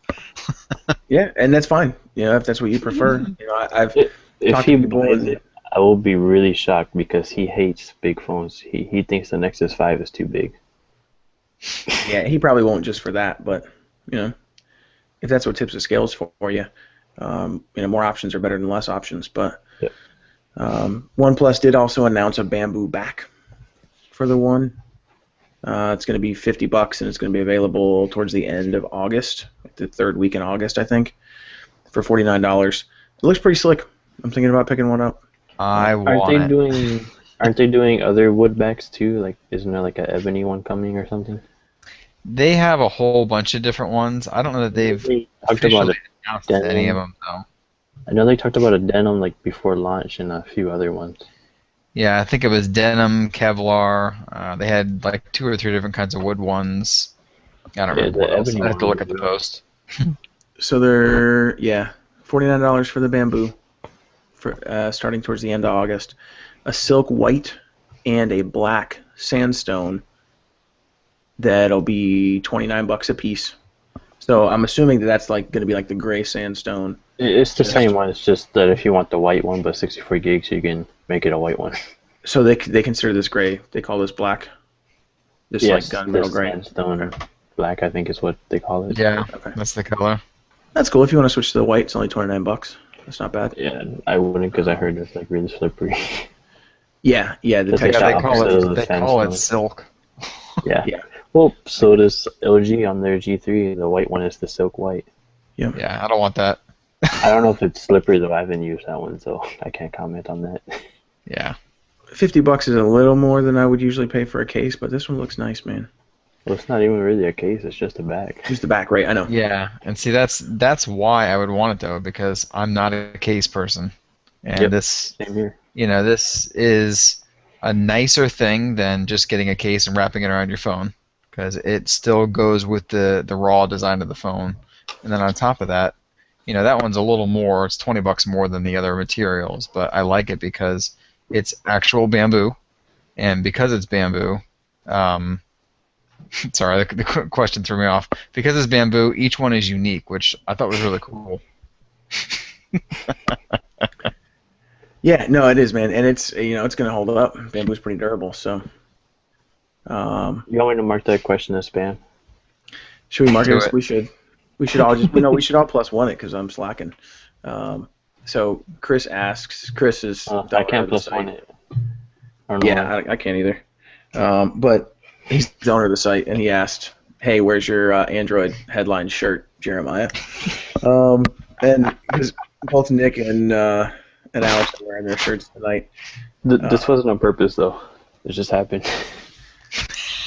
Yeah, and that's fine. If that's what you prefer. I've if he buys it, I will be really shocked because he hates big phones. He thinks the Nexus 5 is too big. Yeah, he probably won't just for that, but if that's what tips the scales for you, more options are better than less options. But OnePlus did also announce a bamboo back for the One. It's going to be $50, and it's going to be available towards the end of August, the third week in August, I think, for $49. It looks pretty slick. I'm thinking about picking one up. Aren't they doing other wood backs too? Like, isn't there like an ebony one coming or something? They have a whole bunch of different ones. I don't know that they've officially announced any of them though. I know they talked about a denim like before launch and a few other ones. Yeah, I think it was denim, Kevlar. They had like 2 or 3 different kinds of wood ones. I don't remember what else. I have to look at the post. So they're $49 for the bamboo, for starting towards the end of August. A silk white and a black sandstone that'll be $29 a piece. So I'm assuming that's like going to be like the gray sandstone. It's the same one. It's just that if you want the white one, but 64 gigs, you can make it a white one. So they consider this gray. They call this black. This like gunmetal gray. Sandstone black, I think, is what they call it. Yeah, that's the color. That's cool. If you want to switch to the white, it's only $29. That's not bad. Yeah, I wouldn't because I heard it's like really slippery. Yeah. The texture. They call it silk. Yeah. Well, so does LG on their G3. The white one is the silk white. Yeah. Yeah, I don't want that. I don't know if it's slippery though. I haven't used that one, so I can't comment on that. Yeah. $50 is a little more than I would usually pay for a case, but this one looks nice, man. Well, it's not even really a case. It's just a bag. Just the back, right? I know. Yeah, and see that's why I would want it though, because I'm not a case person, and this same here. This is a nicer thing than just getting a case and wrapping it around your phone, because it still goes with the raw design of the phone, and then on top of that, that one's a little more. It's $20 more than the other materials, but I like it because it's actual bamboo, and because it's bamboo. Sorry, the question threw me off. Because it's bamboo, each one is unique, which I thought was really cool. Yeah, no, it is, man, and it's it's gonna hold up. Bamboo's pretty durable, so. You want me to mark that question as spam? Should we mark it? We should. We should all just we should all +1 it because I'm slacking. So Chris asks. Chris is. I can't +1 it. I can't either. But he's the owner of the site, and he asked, "Hey, where's your Android headline shirt, Jeremiah?" And because both Nick and Alex are wearing their shirts tonight. This wasn't on purpose, though. It just happened.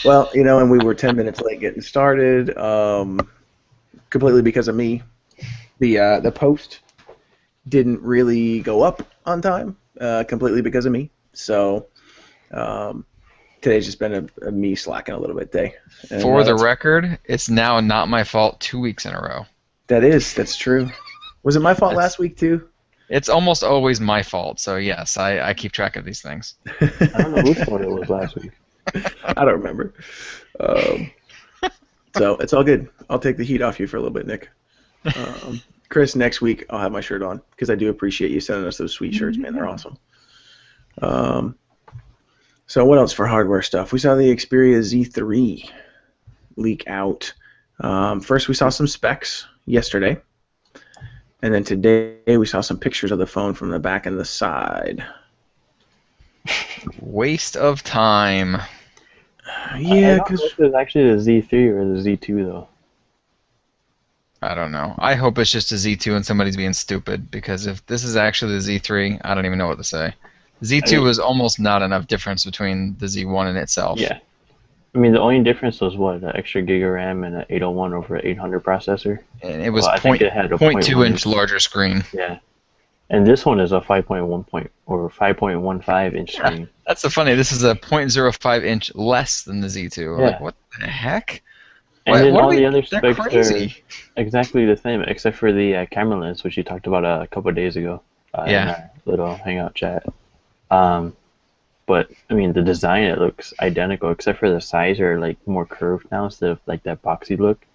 Well, and we were 10 minutes late getting started, completely because of me. The post didn't really go up on time, completely because of me. So today's just been a me slacking a little bit day. And For the record, it's now not my fault 2 weeks in a row. that's true. Was it my fault last week too? It's almost always my fault, so yes, I keep track of these things. I don't know whose fault it was last week. I don't remember. So it's all good. I'll take the heat off you for a little bit, Nick. Chris, next week I'll have my shirt on because I do appreciate you sending us those sweet shirts, man. They're awesome. So what else for hardware stuff? We saw the Xperia Z3 leak out. First, we saw some specs yesterday. And then today, we saw some pictures of the phone from the back and the side. Waste of time. Yeah, I don't know if it's actually the Z3 or the Z2, though. I don't know. I hope it's just a Z2 and somebody's being stupid, because if this is actually the Z3, I don't even know what to say. Z2 was almost not enough difference between the Z1 and itself. Yeah. I mean, the only difference was what, an extra gig of RAM and an 801 over 800 processor. And it was I think it had a 0.2 inch larger screen. Yeah. And this one is a 5.15 inch screen. That's so funny. This is a 0.05 inch less than the Z2. Yeah. Like, what the heck? And then all the other they're specs crazy. are exactly the same, except for the camera lens, which you talked about a couple of days ago in our little hangout chat. But I mean, the design, it looks identical, except for the sides are like more curved now instead of like that boxy look,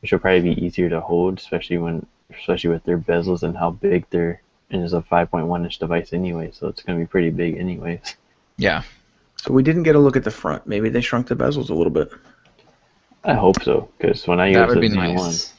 which will probably be easier to hold, especially with their bezels and how big they're. And it's a 5.1 inch device anyway, so it's going to be pretty big anyways. Yeah. So we didn't get a look at the front. Maybe they shrunk the bezels a little bit. I hope so, because when I use the Z1, nice.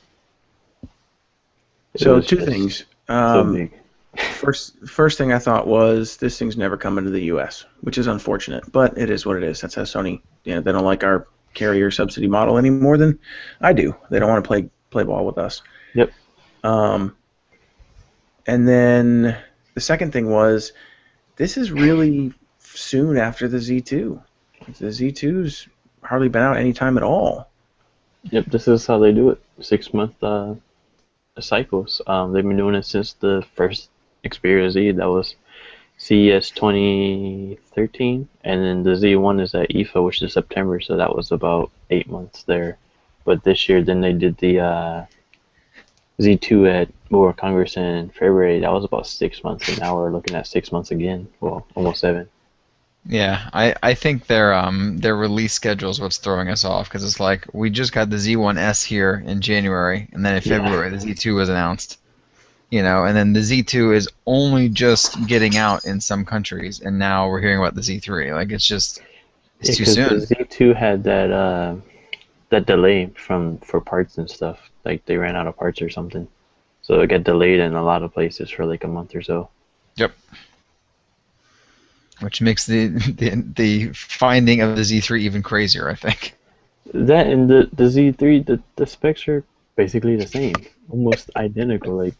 So two things. So big. First thing I thought was this thing's never coming to the U.S., which is unfortunate, but it is what it is. That's how Sony, they don't like our carrier subsidy model any more than I do. They don't want to play ball with us. Yep. And then the second thing was this is really soon after the Z2. The Z2's hardly been out any time at all. Yep, this is how they do it. 6-month cycles. They've been doing it since the first Xperia Z. That was CES 2013, and then the Z1 is at IFA, which is September, so that was about 8 months there. But this year, then they did the Z2 at World Congress in February. That was about 6 months, and now we're looking at 6 months again. Well, almost 7. Yeah, I think their release schedule is what's throwing us off, because it's like we just got the Z1S here in January, and then in February the Z2 was announced. And then the Z2 is only just getting out in some countries, and now we're hearing about the Z3. Like, it's too soon. The Z2 had that delay for parts and stuff. Like, they ran out of parts or something, so it got delayed in a lot of places for like a month or so. Yep. Which makes the finding of the Z3 even crazier, I think. That and the Z3, the specs are basically the same, almost identical. Like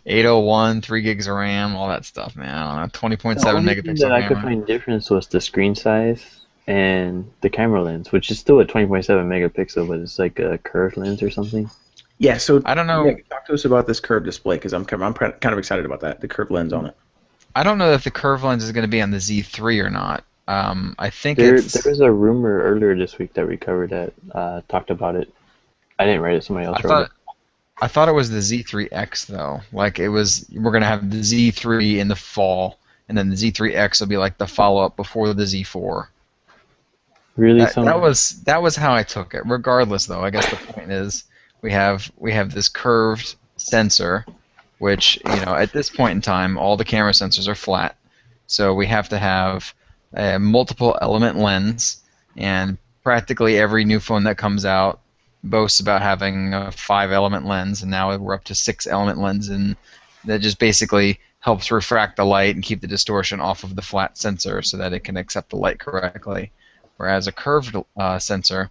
801, 3 gigs of RAM, all that stuff, man. I don't know, 20.7 the only megapixel thing that I could camera. find difference was the screen size and the camera lens, which is still a 20.7 megapixel, but it's like a curved lens or something. Yeah, so I don't know. Nick, talk to us about this curved display, because I'm kind of excited about that, the curved lens on it. I don't know if the curve lens is going to be on the Z3 or not. I think There was a rumor earlier this week that we covered that talked about it. I didn't write it; somebody else wrote it. I thought it was the Z3X though. Like, we're going to have the Z3 in the fall, and then the Z3X will be like the follow-up before the Z4. Really, that was how I took it. Regardless, though, I guess the point is we have this curved sensor, which, at this point in time, all the camera sensors are flat. So we have to have a multiple element lens, and practically every new phone that comes out boasts about having a 5-element lens, and now we're up to 6-element lens, and that just basically helps refract the light and keep the distortion off of the flat sensor so that it can accept the light correctly. Whereas a curved sensor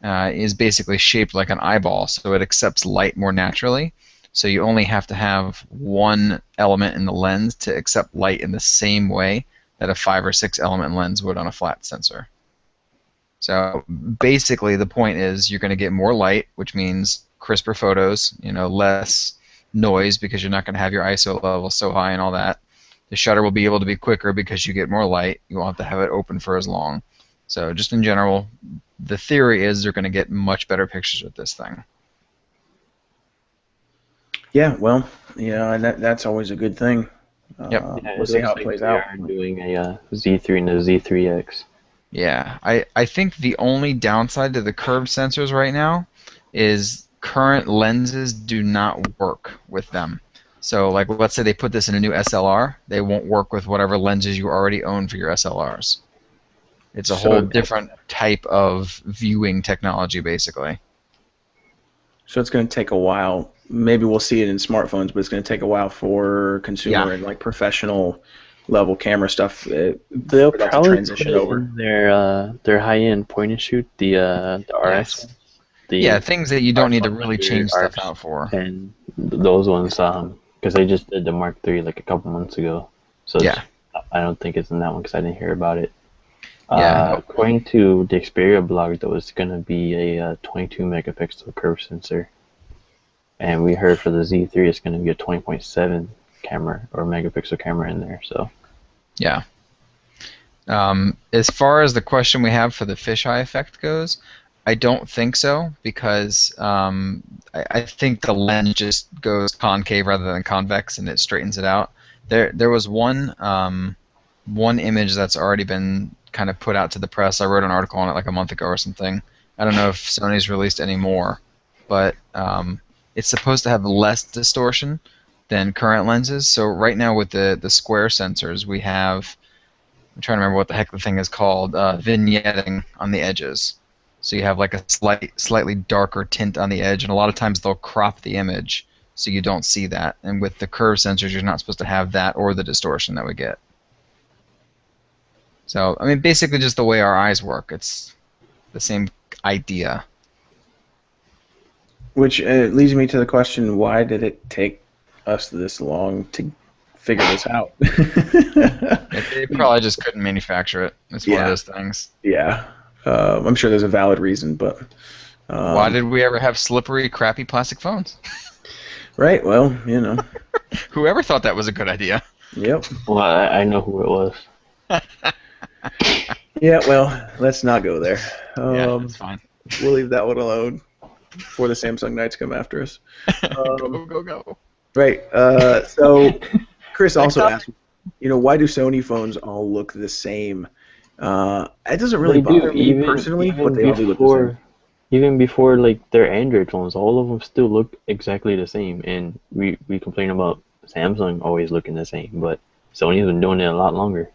is basically shaped like an eyeball, so it accepts light more naturally. So you only have to have one element in the lens to accept light in the same way that a 5 or 6-element lens would on a flat sensor. So basically the point is you're going to get more light, which means crisper photos, less noise because you're not going to have your ISO level so high and all that. The shutter will be able to be quicker because you get more light. You won't have to have it open for as long. So just in general, the theory is they're going to get much better pictures with this thing. Yeah, well, yeah, and that's always a good thing. Yep. Yeah, We'll it see how looks it like plays they out. are doing a Z3 and a Z3X. Yeah, I think the only downside to the curved sensors right now is current lenses do not work with them. So, like, let's say they put this in a new SLR, they won't work with whatever lenses you already own for your SLRs. It's a whole So, different type of viewing technology, basically. so it's going to take a while. Maybe we'll see it in smartphones, but it's going to take a while for consumer Yeah. and like professional level camera stuff They'll for that to probably transition put it over. in their high-end point and shoot, the RS, Yes. the Yeah, things that you don't need to really 1200 change stuff out for. and those ones, because they just did the Mark III like a couple months ago. So Yeah. I don't think it's in that one because I didn't hear about it. Yeah. According to the Xperia blog, though, it's going to be a 22 megapixel curve sensor. And we heard for the Z3 it's going to be a 20.7 camera or megapixel camera in there. So Yeah. As far as the question we have for the fisheye effect goes, I don't think so because I think the lens just goes concave rather than convex and it straightens it out. There was one image that's already been kind of put out to the press. I wrote an article on it like a month ago or something. I don't know if Sony's released any more, but it's supposed to have less distortion than current lenses. So right now with the square sensors, we have, I'm trying to remember what the heck the thing is called, vignetting on the edges. So you have like a slightly darker tint on the edge, and a lot of times they'll crop the image so you don't see that. And with the curve sensors, you're not supposed to have that or the distortion that we get. So, I mean, basically just the way our eyes work. It's the same idea. Which leads me to the question: why did it take us this long to figure this out? They probably just couldn't manufacture it. It's one of those things. Yeah, I'm sure there's a valid reason, but why did we ever have slippery, crappy plastic phones? Right. Well, you know. Whoever thought that was a good idea? Yep. well, I know who it was. Yeah. Well, let's not go there. Yeah, that's fine. We'll leave that one alone before the Samsung Knights come after us. Go. Right. So Chris also asked, why do Sony phones all look the same? It doesn't really bother me personally, but they all do look the same. Even before like their Android phones, all of them still look exactly the same. And we complain about Samsung always looking the same, but Sony's been doing it a lot longer.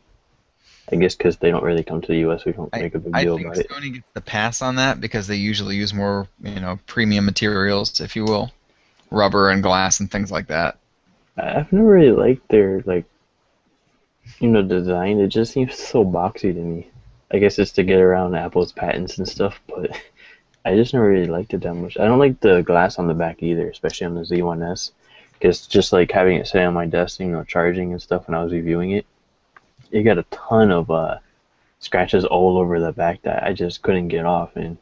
I guess because they don't really come to the U.S., we don't make a big deal about it. I think Sony gets the pass on that because they usually use more, premium materials, if you will, rubber and glass and things like that. I've never really liked their design. It just seems so boxy to me. I guess it's to get around Apple's patents and stuff, but I just never really liked it that much. I don't like the glass on the back either, especially on the Z1S, because just like having it sit on my desk, charging and stuff when I was reviewing it, it got a ton of scratches all over the back that I just couldn't get off, and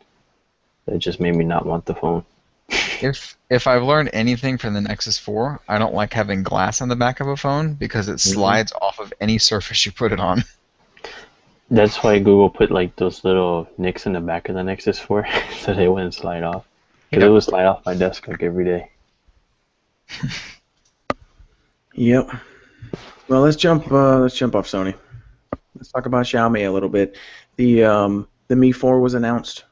that just made me not want the phone. If I've learned anything from the Nexus 4, I don't like having glass on the back of a phone because it slides off of any surface you put it on. That's why Google put like those little nicks in the back of the Nexus 4 so they wouldn't slide off. Because it would slide off my desk like every day. Yep. Well, let's jump off Sony. Let's talk about Xiaomi a little bit. The Mi 4 was announced,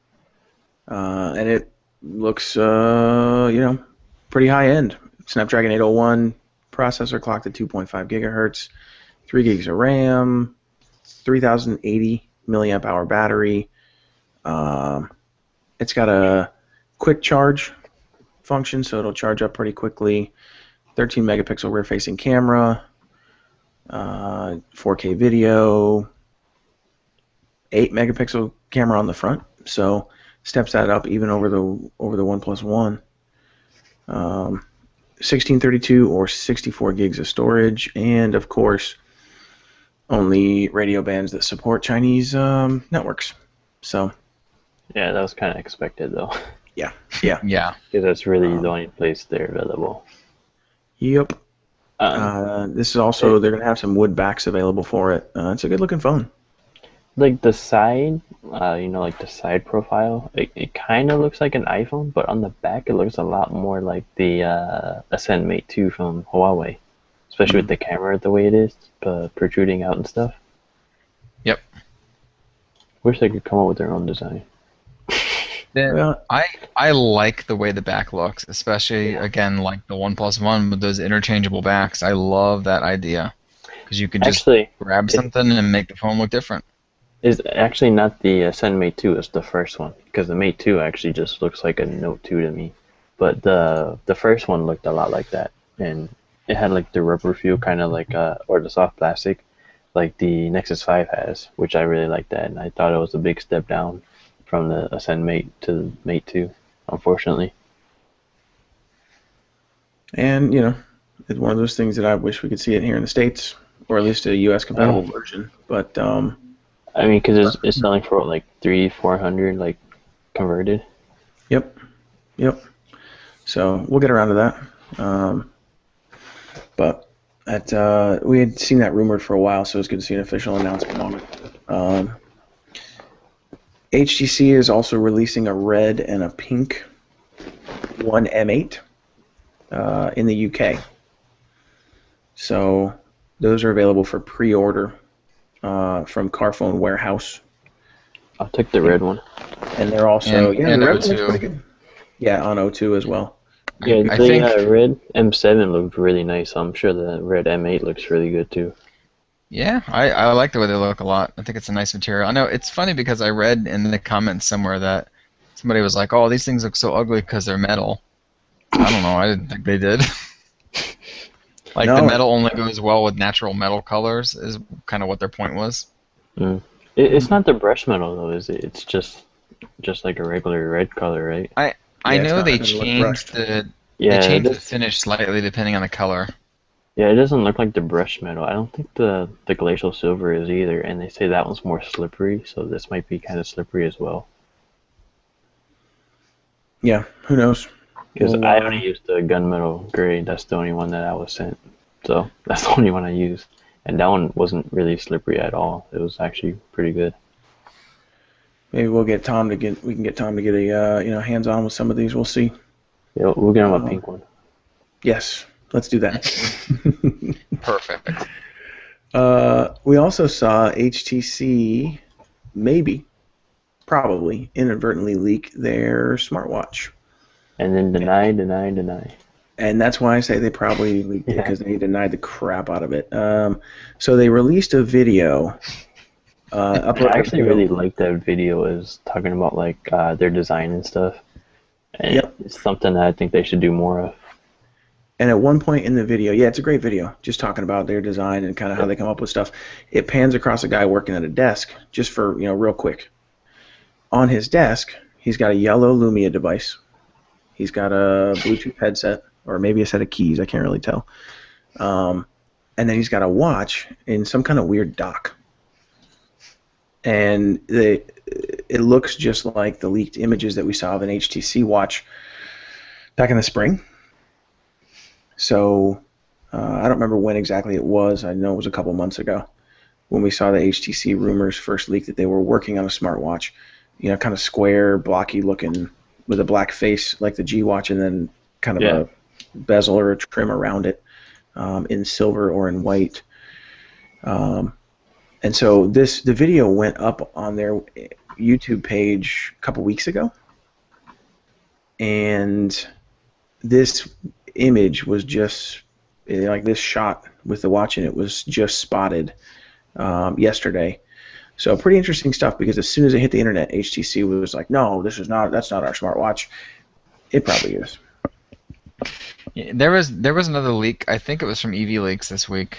and it looks pretty high end. Snapdragon 801 processor clocked at 2.5 gigahertz, 3 gigs of RAM, 3080 milliamp hour battery. It's got a quick charge function, so it'll charge up pretty quickly. 13 megapixel rear facing camera, 4K video, 8 megapixel camera on the front, so steps that up even over the OnePlus One. 1632 or 64 gigs of storage, and of course only radio bands that support Chinese networks. So yeah, that was kind of expected though. Yeah. Yeah. Because that's really the only place they're available. Yep. Um, This is also, they're going to have some wood backs available for it. It's a good looking phone. like the side, like the side profile, it kind of looks like an iPhone, but on the back it looks a lot more like the Ascend Mate 2 from Huawei, especially with Mm. the camera the way it is, protruding out and stuff. Yep. Wish they could come up with their own design. Well, I like the way the back looks, especially Yeah. again like the OnePlus One with those interchangeable backs. I love that idea because you can just Actually, grab it something and make the phone look different. is actually not the Ascend Mate 2, it's the first one, because the Mate 2 actually just looks like a Note 2 to me. But the first one looked a lot like that, and it had like the rubber feel, kind of like or the soft plastic, like the Nexus 5 has, which I really like that, and I thought it was a big step down from the Ascend Mate to the Mate 2, unfortunately. and it's one of those things that I wish we could see it here in the States, or at least a U.S. compatible Uh, version. But I mean, because it's selling for what, like 300-400, like converted. yep, yep. So we'll get around to that. But we had seen that rumored for a while, so it's good to see an official announcement on it. HTC is also releasing a red and a pink One M8 in the UK. So those are available for pre-order from Carphone Warehouse. I'll take the red one. And they're also, And the red one looks O2. pretty good. Yeah, on O2 as well. Yeah, I the think red M7 looked really nice, so I'm sure the red M8 looks really good too. yeah, I like the way they look a lot. I think it's a nice material. I know it's funny because I read in the comments somewhere that somebody was like, "Oh, these things look so ugly because they're metal." I don't know. I didn't think they did. Like the No, metal only goes well with natural metal colors is kind of what their point was. Mm. It's not the brush metal though, is it? It's just like a regular red color, right? I yeah, it's know not they going to look changed brushed. they Yeah, changed the finish slightly depending on the color. it doesn't look like the brush metal. I don't think the glacial silver is either, and they say that one's more slippery, so this might be kind of slippery as well. Yeah, who knows? Because Well, I only used the gunmetal gray. That's the only one that I was sent. So that's the only one I used. And that one wasn't really slippery at all. It was actually pretty good. maybe we can get Tom to get a hands on with some of these. We'll see. Yeah, we'll get him a Um, pink one. yes, let's do that. Perfect. We also saw HTC probably inadvertently leak their smartwatch. And then deny. And that's why I say they probably leaked it, Yeah. because they denied the crap out of it. So they released a video. I Uploaded a actually video. really like that video is talking about like their design and stuff. And Yep. it's something that I think they should do more of. And at one point in the video, yeah, it's a great video, just talking about their design and kind of how they come up with stuff. It pans across a guy working at a desk, just for, real quick. On his desk, he's got a yellow Lumia device. He's got a Bluetooth headset, or maybe a set of keys, I can't really tell. And then he's got a watch in some kind of weird dock. And it looks just like the leaked images that we saw of an HTC watch back in the spring. So I don't remember when exactly it was. I know it was a couple months ago when we saw the HTC rumors first leak that they were working on a smartwatch, kind of square, blocky looking, with a black face like the G Watch, and then kind of a bezel or a trim around it in silver or in white. And so the video went up on their YouTube page a couple weeks ago, and this image was just like this shot with the watch in it was just spotted yesterday. So pretty interesting stuff, because as soon as it hit the internet, HTC was like, "No, that's not our smartwatch." It probably is. Yeah, there was another leak. I think it was from EV Leaks this week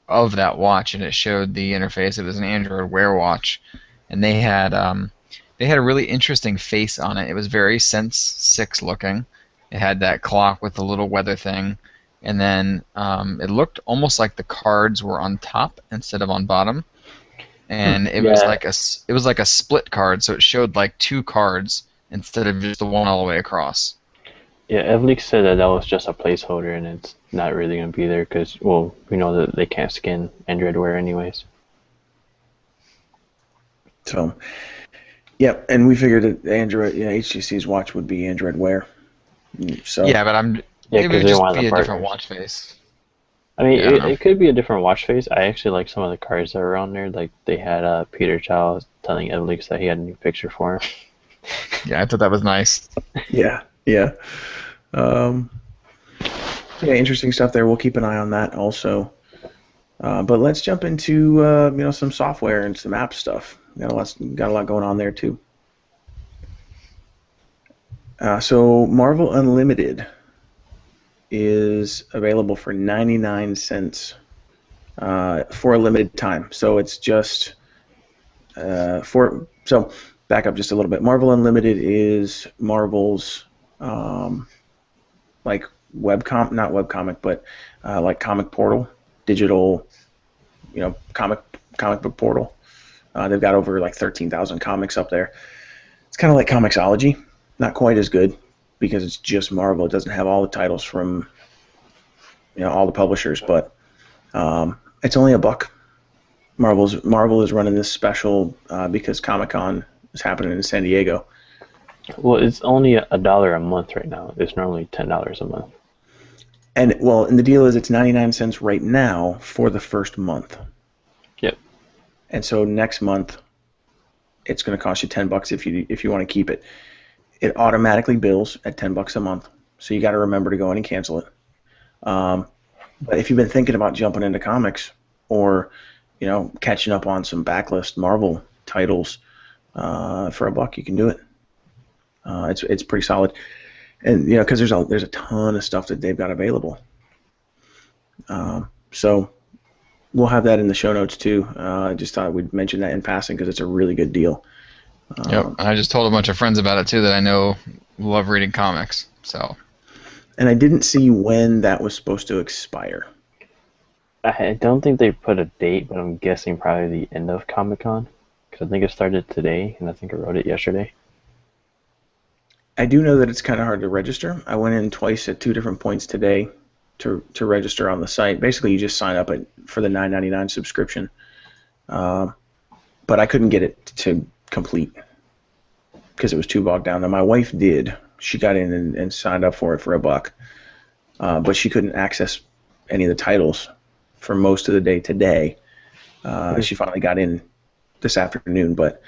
of that watch, and it showed the interface. It was an Android Wear watch, and they had a really interesting face on it. It was very Sense 6 looking. It had that clock with the little weather thing, and then it looked almost like the cards were on top instead of on bottom. And it was like a split card, so it showed like two cards instead of just the one all the way across. Yeah, Evleek said that was just a placeholder and it's not really going to be there because, well, we know that they can't skin Android Wear anyways. So, yep, and we figured that Android, HTC's watch would be Android Wear. So Yeah, but Yeah, it because would they just wanted be the a different partners. watch face. I mean, Yeah, I don't know. it could be a different watch face. I actually like some of the cards that were on there. Like they had Peter Childs telling Evleeks that he had a new picture for him. Yeah, I thought that was nice. yeah. Um, yeah, interesting stuff there. We'll keep an eye on that also. But let's jump into some software and some app stuff. Got a lot going on there too. So Marvel Unlimited is available for 99 cents for a limited time. So it's just so back up just a little bit. Marvel Unlimited is Marvel's like not webcomic, but like comic portal, digital, comic book portal. They've got over like 13,000 comics up there. It's kind of like Comixology, not quite as good because it's just Marvel. It doesn't have all the titles from all the publishers, but it's only $1. Marvel is running this special because Comic-Con is happening in San Diego. Well, it's only $1 a month right now. It's normally $10 a month. And the deal is it's 99 cents right now for the first month. Yep. And so next month, it's going to cost you $10 if you want to keep it. It automatically bills at $10 a month, so you got to remember to go in and cancel it. But if you've been thinking about jumping into comics or catching up on some backlist Marvel titles for $1, you can do it. It's pretty solid, and because there's a ton of stuff that they've got available. So we'll have that in the show notes too. I just thought we'd mention that in passing because it's a really good deal. Yep, I just told a bunch of friends about it too that I know love reading comics. So. And I didn't see when that was supposed to expire. I don't think they put a date, but I'm guessing probably the end of Comic-Con because I think it started today, and I think I wrote it yesterday. I do know that it's kind of hard to register. I went in twice at 2 different points today to register on the site. Basically, you just sign up for the $9.99 subscription. But I couldn't get it to complete because it was too bogged down. Now, my wife did. She got in and signed up for it for $1. But she couldn't access any of the titles for most of the day today. She finally got in this afternoon, but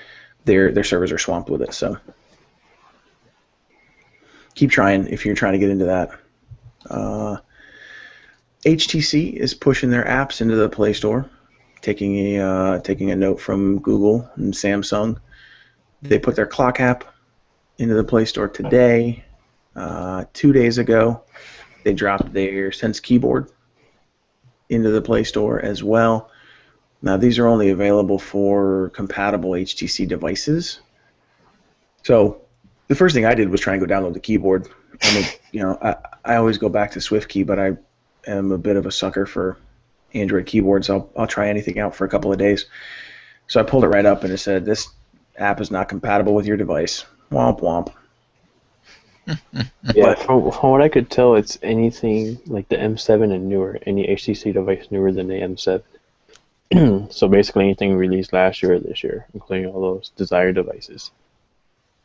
their servers are swamped with it. So keep trying if you're trying to get into that. HTC is pushing their apps into the Play Store, taking a note from Google and Samsung. They put their clock app into the Play Store today. 2 days ago, they dropped their Sense keyboard into the Play Store as well. Now, these are only available for compatible HTC devices. So the first thing I did was try and go download the keyboard. I always go back to SwiftKey, but I am a bit of a sucker for Android keyboards. I'll try anything out for a couple of days. So I pulled it right up and it said, this app is not compatible with your device. Womp womp. Yeah, from what I could tell, it's anything like the M7 and newer, any HTC device newer than the M7. So basically anything released last year or this year, including all those desired devices.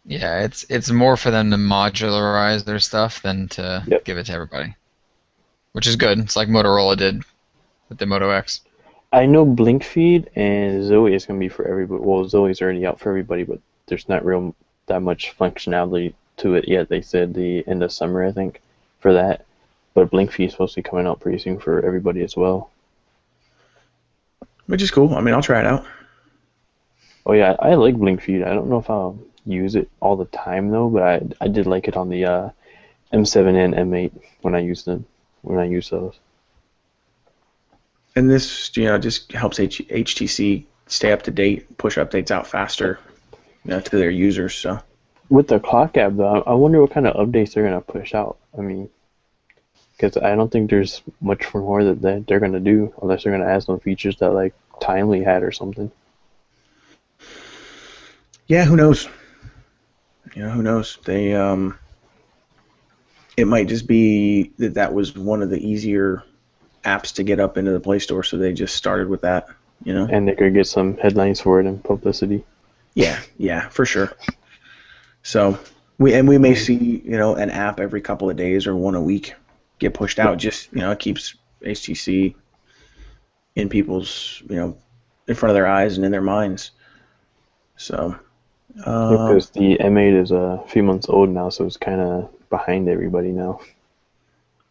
Yeah, it's more for them to modularize their stuff than to give it to everybody, which is good. It's like Motorola did with the Moto X. I know BlinkFeed and Zoe is going to be for everybody. Well, Zoe's already out for everybody, but there's not that much functionality to it yet. They said the end of summer, I think, for that. But BlinkFeed is supposed to be coming out pretty soon for everybody as well. Which is cool. I mean, I'll try it out. Oh yeah, I like BlinkFeed. I don't know if I'll use it all the time though, but I did like it on the M7 and M8 when I used those. And this, just helps HTC stay up to date, push updates out faster, to their users. So with the clock app though, I wonder what kind of updates they're gonna push out. I mean, because I don't think there's much more that they're gonna do unless they're gonna add some features that like Timely had or something. Yeah, who knows? Who knows? They it might just be that was one of the easier apps to get up into the Play Store, so they just started with that. And they could get some headlines for it and publicity. Yeah, for sure. So we may see an app every couple of days or one a week get pushed out. Just it keeps HTC in people's in front of their eyes and in their minds. So because the M8 is a few months old now, so it's kind of behind everybody now.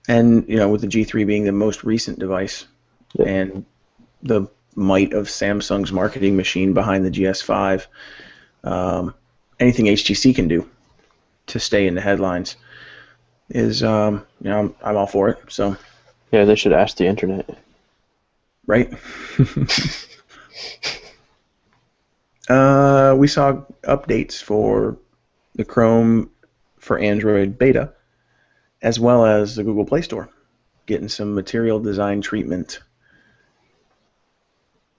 And with the G3 being the most recent device, and the might of Samsung's marketing machine behind the GS5, anything HTC can do to stay in the headlines is I'm all for it. So yeah, they should ask the internet. Right. We saw updates for the Chrome for Android beta, as well as the Google Play Store, getting some material design treatment.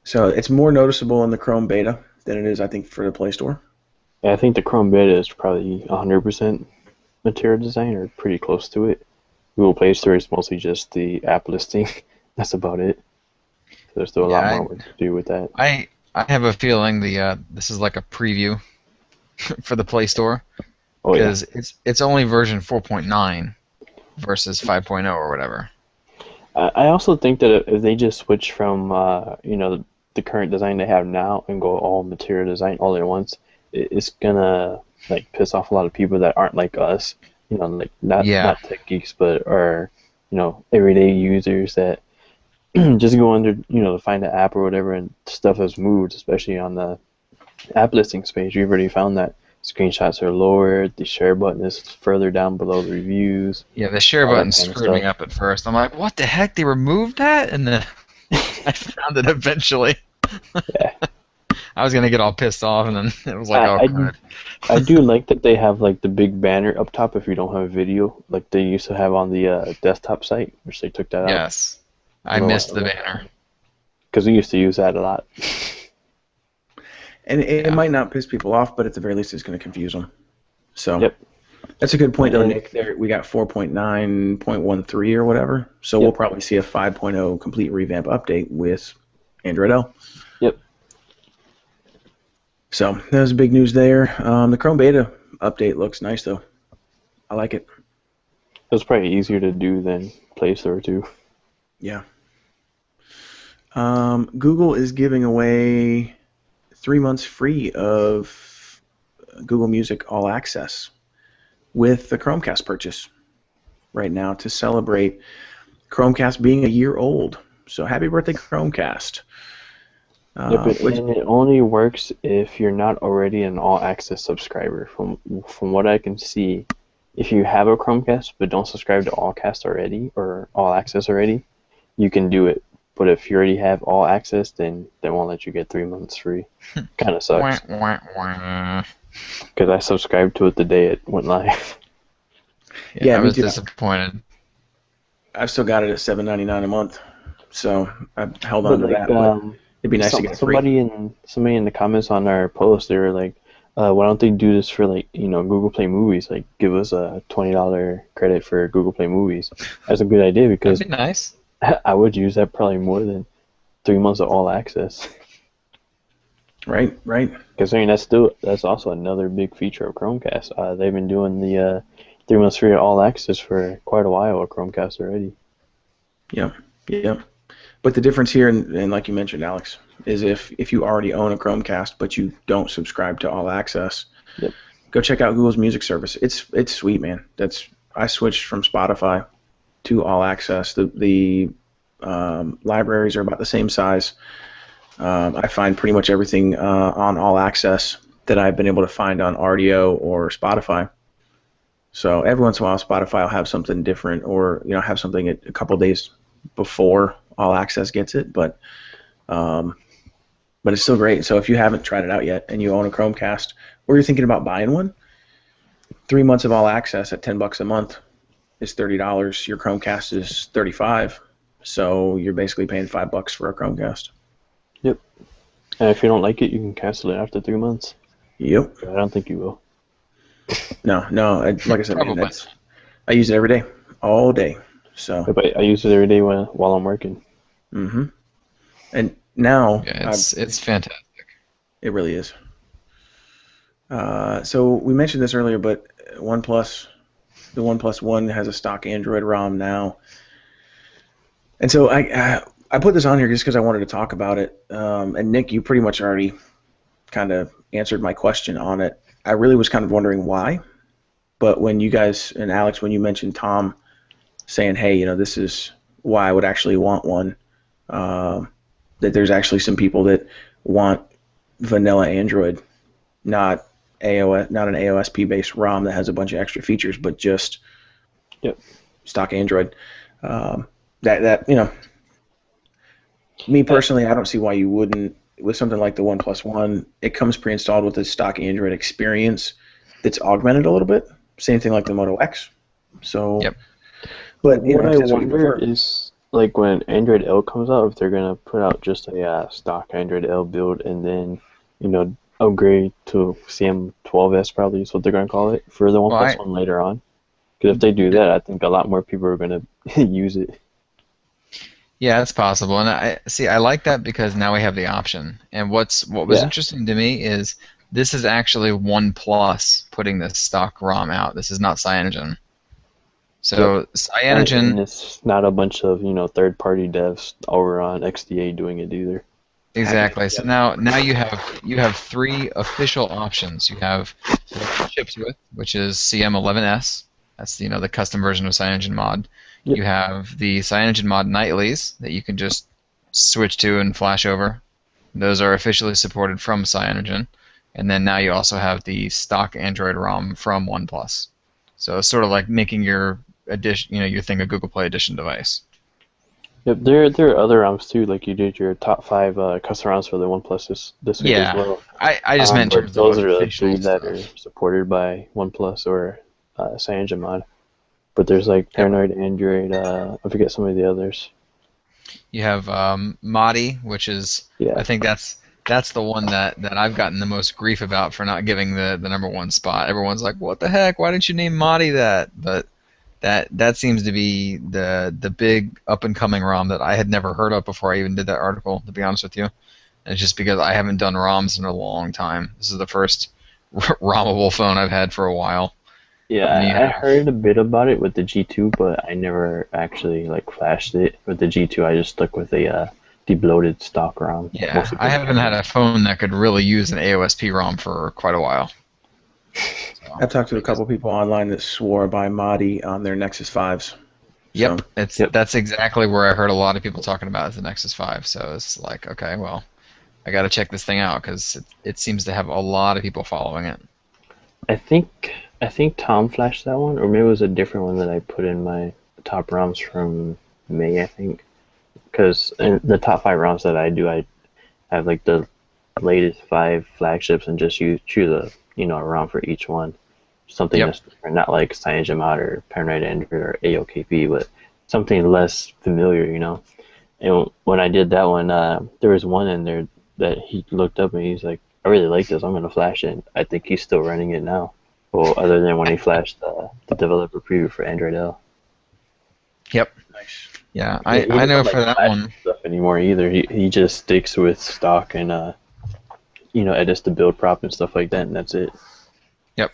So it's more noticeable in the Chrome beta than it is, I think, for the Play Store. Yeah, I think the Chrome beta is probably 100% material design, or pretty close to it. Google Play Store is mostly just the app listing. That's about it. So there's still a lot more work to do with that. I have a feeling this is like a preview for the Play Store, because it's only version 4.9 versus 5.0 or whatever. I also think that if they just switch from the current design they have now and go all material design all at once, it's gonna piss off a lot of people that aren't like us, not tech geeks, but are everyday users that just go under to find an app or whatever, and stuff has moved, especially on the app listings page. We've already found that screenshots are lowered, the share button is further down below the reviews. Yeah, the share button screwed me up at first. I'm like, what the heck? They removed that? And then I found it eventually. Yeah. I was gonna get all pissed off, and then it was like, God. I do like that they have the big banner up top if you don't have video, like they used to have on the desktop site, which they took that out. Yes, I missed the banner. Because we used to use that a lot. And it might not piss people off, but at the very least, it's going to confuse them. So that's a good point, though, Nick. There we got 4.9.13 or whatever. So we'll probably see a 5.0 complete revamp update with Android L. Yep. So that was big news there. The Chrome beta update looks nice, though. I like it. It was probably easier to do than Play Store, too. Yeah. Google is giving away 3 months free of Google Music All Access with the Chromecast purchase right now to celebrate Chromecast being a year old. So happy birthday, Chromecast. And it only works if you're not already an All Access subscriber. From what I can see, if you have a Chromecast but don't subscribe to Allcast already or All Access already, you can do it. But if you already have All Access, then they won't let you get 3 months free. Kind of sucks. Because I subscribed to it the day it went live. Yeah, I was disappointed. I've still got it at $7.99 a month, so I held on to that. But it'd be nice to get free. Somebody in the comments on our post, they were like, "Why don't they do this for Google Play Movies? Like, give us a $20 credit for Google Play Movies." That's a good idea because that'd be nice. I would use that probably more than 3 months of All Access. Right. Because that's also another big feature of Chromecast. They've been doing the 3 months free All Access for quite a while with Chromecast already. Yeah. But the difference here, and like you mentioned, Alex, is if you already own a Chromecast but you don't subscribe to All Access, go check out Google's music service. It's sweet, man. I switched from Spotify to All Access. The libraries are about the same size. I find pretty much everything on All Access that I've been able to find on RDO or Spotify. So every once in a while, Spotify will have something different, or have something a couple days before All Access gets it. But it's still great. So if you haven't tried it out yet and you own a Chromecast, or you're thinking about buying one, 3 months of All Access at $10 a month is $30. Your Chromecast is $35. So you're basically paying $5 for a Chromecast. Yep. And if you don't like it, you can cancel it after 3 months. Yep. I don't think you will. No. Like I said, man, I use it every day, all day. So. But I use it every day while I'm working. Mm-hmm. And now, Yeah, it's fantastic. It really is. So we mentioned this earlier, but the OnePlus One has a stock Android ROM now, and so I put this on here just because I wanted to talk about it. And Nick, you pretty much already kind of answered my question on it. I really was kind of wondering why, but when you guys and Alex, when you mentioned Tom saying, "Hey, this is why I would actually want one," that there's actually some people that want vanilla Android, not AOS, not an AOSP based ROM that has a bunch of extra features, but just stock Android. That me personally, I don't see why you wouldn't. With something like the OnePlus One, it comes pre-installed with a stock Android experience that's augmented a little bit. Same thing like the Moto X. So, but what I wonder is, like, when Android L comes out, if they're gonna put out just a stock Android L build and then upgrade to CM12S, probably is what they're gonna call it, for the OnePlus One later on. Because if they do that, I think a lot more people are gonna use it. Yeah, it's possible, and I like that because now we have the option. And what was interesting to me is this is actually OnePlus putting this stock ROM out. This is not Cyanogen. So Cyanogen, and it's not a bunch of third-party devs over on XDA doing it either. Exactly. So now you have three official options. You have what it ships with, which is CM11S. That's the custom version of Cyanogen Mod. Yep. You have the Cyanogen Mod Nightlies that you can just switch to and flash over. Those are officially supported from Cyanogen. And then now you also have the stock Android ROM from OnePlus. So it's sort of like making your your thing a Google Play Edition device. Yep, there are other ROMs too, like you did your top 5 custom ROMs for the OnePlus this week as well. I just meant in terms those of are the 3 that are supported by OnePlus or Cyanogen Mod. But there's like Paranoid Android, I forget some of the others. You have Madi, which is I think that's the one that I've gotten the most grief about for not giving the number 1 spot. Everyone's like, what the heck? Why didn't you name Madi that? But that seems to be the big up and coming ROM that I had never heard of before I even did that article, to be honest with you. And it's just because I haven't done ROMs in a long time. This is the first ROMable phone I've had for a while. Yeah, I heard a bit about it with the G2, but I never actually flashed it. With the G2, I just stuck with a debloated stock ROM. Yeah, I haven't had a phone that could really use an AOSP ROM for quite a while. So, I've talked to a couple people online that swore by Madi on their Nexus 5s. Yep, that's exactly where I heard a lot of people talking about is the Nexus 5. So it's like, okay, well, I got to check this thing out because it seems to have a lot of people following it. I think Tom flashed that one, or maybe it was a different one that I put in my top ROMs from May, I think. Because in the top 5 ROMs that I do, I have like the latest 5 flagships and just choose a ROM for each one. Something that's different, not like Cyanogen Mod or Paranoid Android or AOKP, but something less familiar, And when I did that one, there was one in there that he looked up and he's like, I really like this, I'm going to flash it. I think he's still running it now. Well, other than when he flashed the developer preview for Android L. Yep. Nice. Yeah, I know for that one. Stuff anymore either. He just sticks with stock and edits the build prop and stuff like that, and that's it. Yep.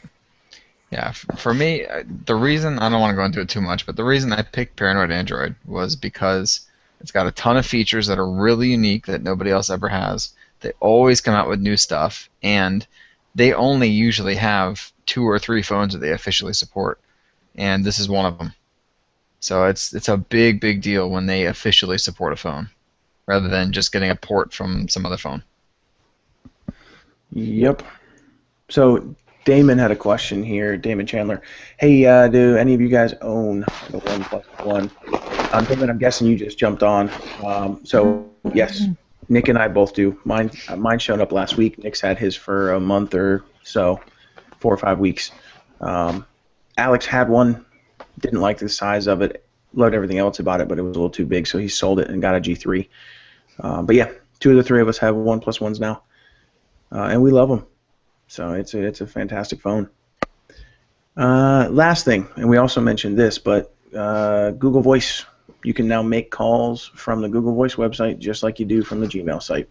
Yeah, for me, the reason I don't want to go into it too much, but the reason I picked Paranoid Android was because it's got a ton of features that are really unique that nobody else ever has. They always come out with new stuff, and they only usually have 2 or 3 phones that they officially support, and this is one of them. So it's a big deal when they officially support a phone, rather than just getting a port from some other phone. Yep. So Damon had a question here, Damon Chandler. Hey, do any of you guys own the OnePlus One? Damon, I'm guessing you just jumped on. So yes, Nick and I both do. Mine's shown up last week. Nick's had his for a month or so, 4 or 5 weeks. Alex had one, didn't like the size of it, loved everything else about it, but it was a little too big, so he sold it and got a G3. But yeah, 2 of the 3 of us have OnePlus Ones now, and we love them. So it's a fantastic phone. Last thing, and we also mentioned this, but Google Voice. You can now make calls from the Google Voice website just like you do from the Gmail site.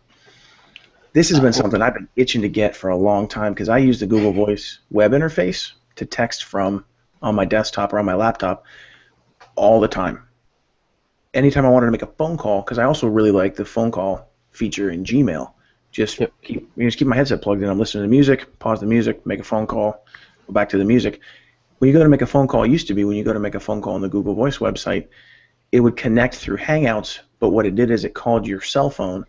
This has been something I've been itching to get for a long time because I use the Google Voice web interface to text from on my desktop or on my laptop all the time. Anytime I wanted to make a phone call, because I also really like the phone call feature in Gmail. Just keep my headset plugged in. I'm listening to music, pause the music, make a phone call, go back to the music. When you go to make a phone call, it used to be when you go to make a phone call on the Google Voice website, it would connect through Hangouts, but what it did is it called your cell phone,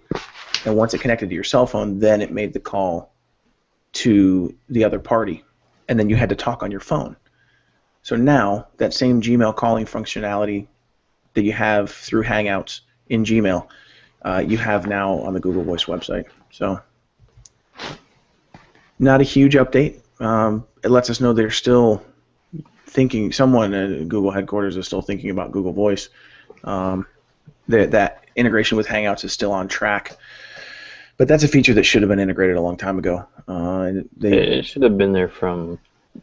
and once it connected to your cell phone, then it made the call to the other party, and then you had to talk on your phone. So now, that same Gmail calling functionality that you have through Hangouts in Gmail, you have now on the Google Voice website. So, not a huge update. It lets us know they're still thinking, someone at Google headquarters is still thinking about Google Voice. That integration with Hangouts is still on track. But that's a feature that should have been integrated a long time ago. It should have been there from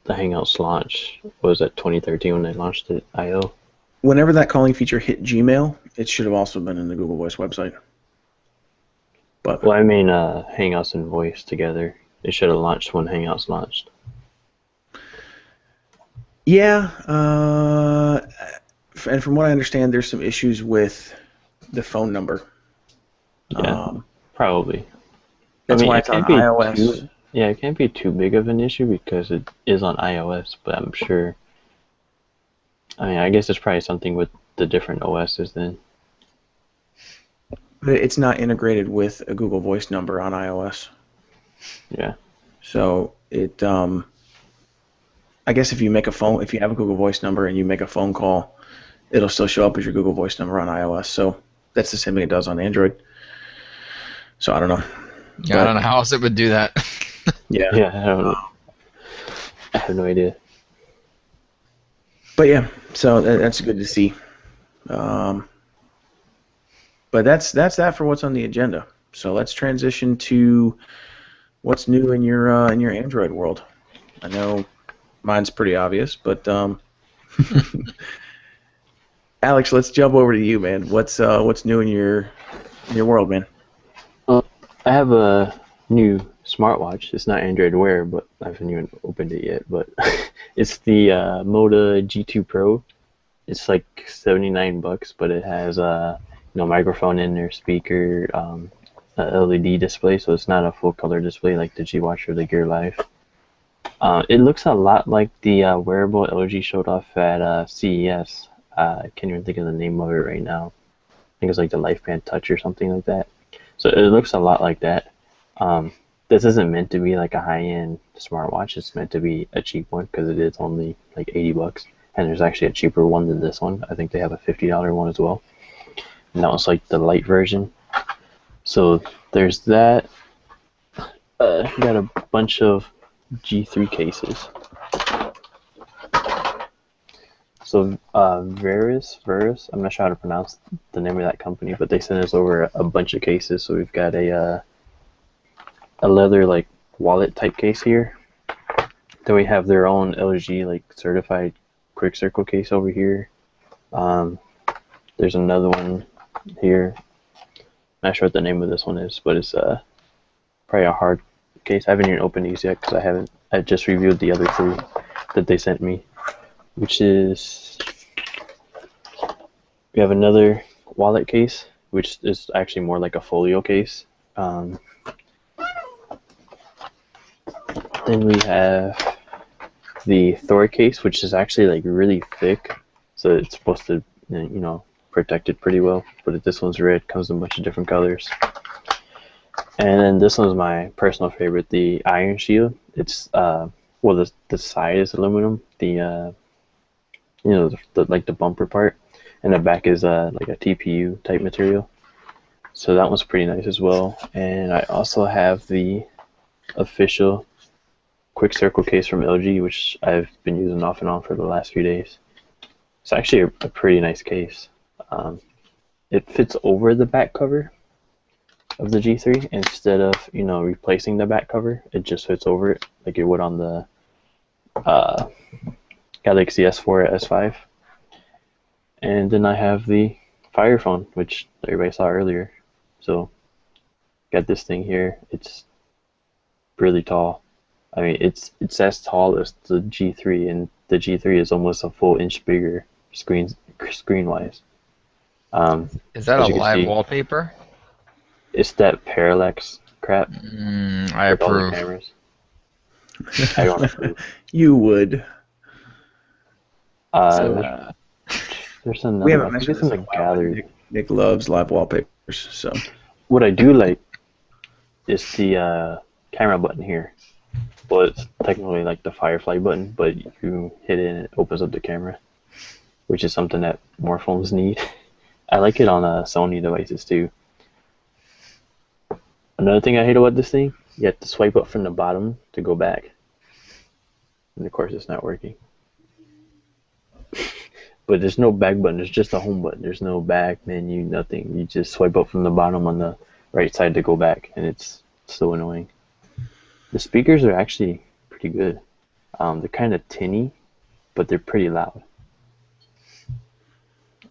the Hangouts launch. What was that, 2013 when they launched it, I/O? Whenever that calling feature hit Gmail, it should have also been in the Google Voice website. But Well, I mean Hangouts and Voice together. It should have launched when Hangouts launched. yeah, and from what I understand, there's some issues with the phone number. Yeah, probably. That's I mean, why it it's on can't be iOS. it can't be too big of an issue because it is on iOS, but I'm sure. I mean, I guess it's probably something with the different OSs then. But it's not integrated with a Google Voice number on iOS. Yeah. So I guess if you have a Google Voice number and you make a phone call, it'll still show up as your Google Voice number on iOS. So that's the same thing it does on Android. So I don't know. Yeah, I don't know how else it would do that. Yeah. Yeah, I have no idea. But yeah, so that's good to see. But that's that for what's on the agenda. So let's transition to what's new in your Android world. I know mine's pretty obvious, but Alex, let's jump over to you, man. What's new in your world, man? Well, I have a new smartwatch. It's not Android Wear, but I haven't even opened it yet. But it's the Moda G2 Pro. It's like $79, but it has microphone in there, speaker, a LED display, so it's not a full color display like the G Watch or the Gear Live. It looks a lot like the wearable LG showed off at CES. I can't even think of the name of it right now. I think it's like the LifeBand Touch or something like that. So it looks a lot like that. This isn't meant to be like a high-end smartwatch. It's meant to be a cheap one because it is only like $80. And there's actually a cheaper one than this one. I think they have a $50 one as well. And that was like the light version. So there's that. Got a bunch of G3 cases. So Verus, I'm not sure how to pronounce the name of that company, but they sent us over a bunch of cases. So we've got a leather like wallet type case here. Then we have their own LG like certified quick circle case over here. There's another one here. Not sure what the name of this one is, but it's probably a hard case. I haven't even opened these yet because I just reviewed the other three that they sent me, which is we have another wallet case, which is actually more like a folio case. Then we have the Thor case, which is actually like really thick, so it's supposed to protect it pretty well. But this one's red, comes in a bunch of different colors. And then this one's my personal favorite, the Iron Shield. It's the side is aluminum, the like the bumper part, and the back is like a TPU type material. So that one's pretty nice as well. And I also have the official quick circle case from LG, which I've been using off and on for the last few days. It's actually a pretty nice case. It fits over the back cover of the G3 instead of replacing the back cover. It just fits over it like it would on the Galaxy S4, S5, and then I have the Fire phone, which everybody saw earlier. So got this thing here. It's really tall. I mean, it's as tall as the G3, and the G3 is almost a full inch bigger screen wise. Is that a As you can live see, wallpaper? it's that parallax crap I with all the approve. cameras. I don't approve. You would. Uh, there's We another haven't one. I think mentioned it's in this the in a while, but gallery. Nick loves live wallpapers. So What I do like is the camera button here. Well, it's technically like the Firefly button, but you hit it and it opens up the camera, which is something that more phones need. I like it on Sony devices too. Another thing I hate about this thing, you have to swipe up from the bottom to go back. And of course it's not working. But there's no back button, there's just a home button. There's no back menu, nothing. You just swipe up from the bottom on the right side to go back, and it's so annoying. The speakers are actually pretty good. They're kind of tinny, but they're pretty loud.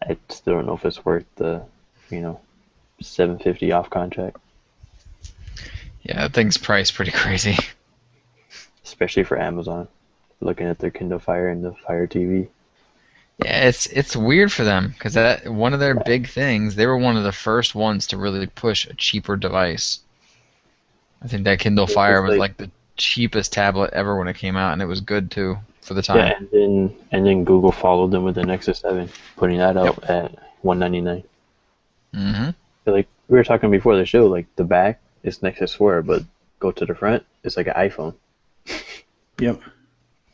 I still don't know if it's worth the, $750 off contract, Yeah, that thing's priced pretty crazy. especially for Amazon. Looking at their Kindle Fire and the Fire TV. Yeah, it's weird for them because that one of their big things. They were one of the first ones to really push a cheaper device. I think that Kindle Fire was like the cheapest tablet ever when it came out, and it was good too for the time. Yeah, and then Google followed them with the Nexus 7, putting that out at $199. Mm-hmm. Like we were talking before the show, like the back is Nexus 4, but go to the front, it's like an iPhone. yep.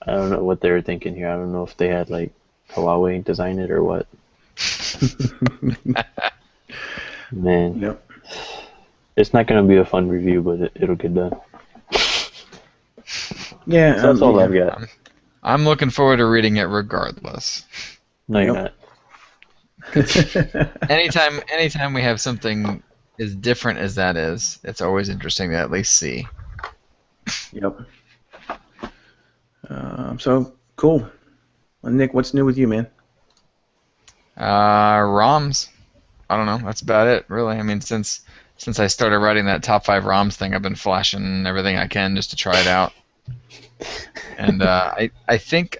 I don't know what they were thinking here. I don't know if they had like Huawei design it or what. Man, Yep. it's not gonna be a fun review, but it'll get done. Yeah. So that's all yeah. I've got. I'm looking forward to reading it regardless. No, you're Yep. not. Anytime we have something as different as that is, it's always interesting to at least see. Yep. So cool. Well, Nick, what's new with you, man? ROMs. I don't know. That's about it, really. I mean, since I started writing that top 5 ROMs thing, I've been flashing everything I can just to try it out. And I think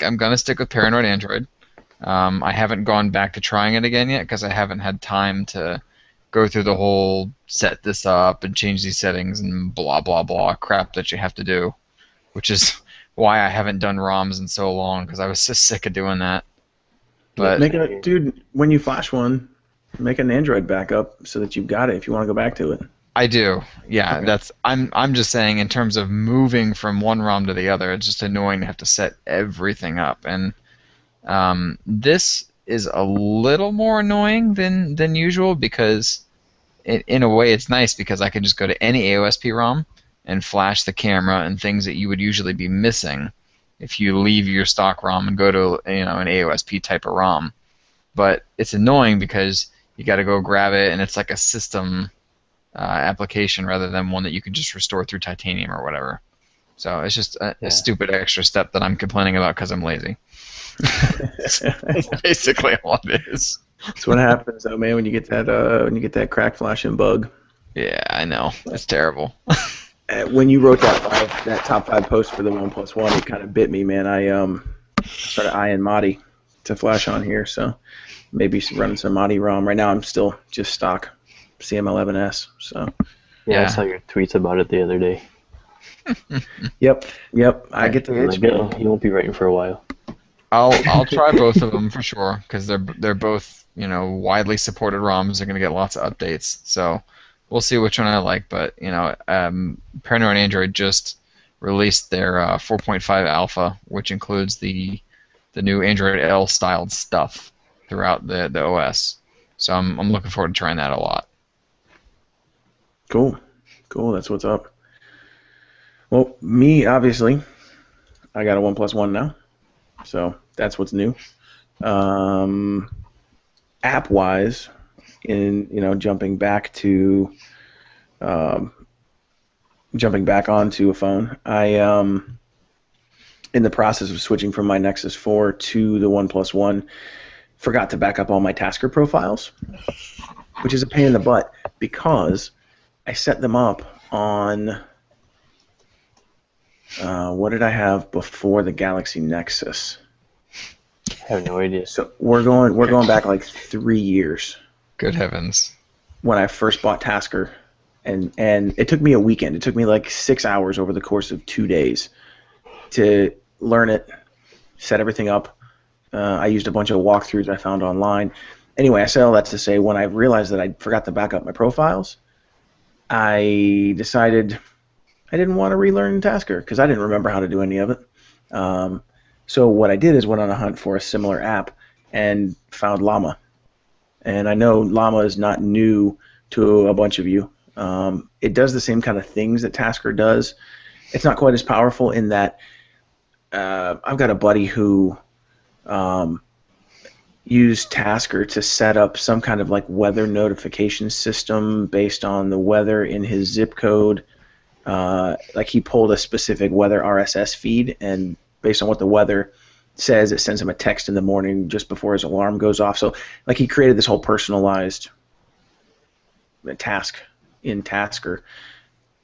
I'm gonna stick with Paranoid Android. I haven't gone back to trying it again yet because I haven't had time to go through the whole set this up and change these settings and blah blah blah crap that you have to do, which is why I haven't done ROMs in so long because I was just sick of doing that. But Dude, when you flash one, make an Android backup so that you've got it if you want to go back to it. I do. Yeah, Okay. I'm just saying in terms of moving from one ROM to the other, it's just annoying to have to set everything up. And this is a little more annoying than usual because in a way it's nice because I can just go to any AOSP ROM and flash the camera and things that you would usually be missing if you leave your stock ROM and go to an AOSP type of ROM. But it's annoying because you got to go grab it and it's like a system application rather than one that you can just restore through Titanium or whatever. So it's just a stupid extra step that I'm complaining about because I'm lazy. That's basically all it is. That's what happens, though, man. When you get that crack flashing bug. Yeah, I know. It's terrible. When you wrote that top 5 post for the 1+1, it kind of bit me, man. I started eyeing Madi to flash on here, so maybe running some Madi ROM. Right now, I'm still just stock CM11S. So. Yeah, I saw your tweets about it the other day. Yep. I get the itch. Like, he won't be writing for a while. I'll try both of them for sure because they're both widely supported ROMs. They're gonna get lots of updates, so we'll see which one I like. But Paranoid Android just released their 4.5 alpha, which includes the new Android L styled stuff throughout the OS. So I'm looking forward to trying that a lot. Cool. That's what's up. Well, me obviously, I got a 1+1 now, so that's what's new. App-wise, jumping back onto a phone, I in the process of switching from my Nexus 4 to the OnePlus One, forgot to back up all my Tasker profiles, which is a pain in the butt because I set them up on what did I have before the Galaxy Nexus? I have no idea. So we're going back like 3 years Good heavens. when I first bought Tasker, and it took me a weekend. It took me like 6 hours over the course of 2 days to learn it, set everything up. I used a bunch of walkthroughs I found online. Anyway, I said all that to say when I realized that I forgot to back up my profiles, I decided I didn't want to relearn Tasker because I didn't remember how to do any of it. So what I did is went on a hunt for a similar app and found Llama. And I know Llama is not new to a bunch of you. It does the same kind of things that Tasker does. It's not quite as powerful in that I've got a buddy who used Tasker to set up some kind of like weather notification system based on the weather in his zip code. Like he pulled a specific weather RSS feed, and based on what the weather says, it sends him a text in the morning just before his alarm goes off. So like he created this whole personalized task in Tasker.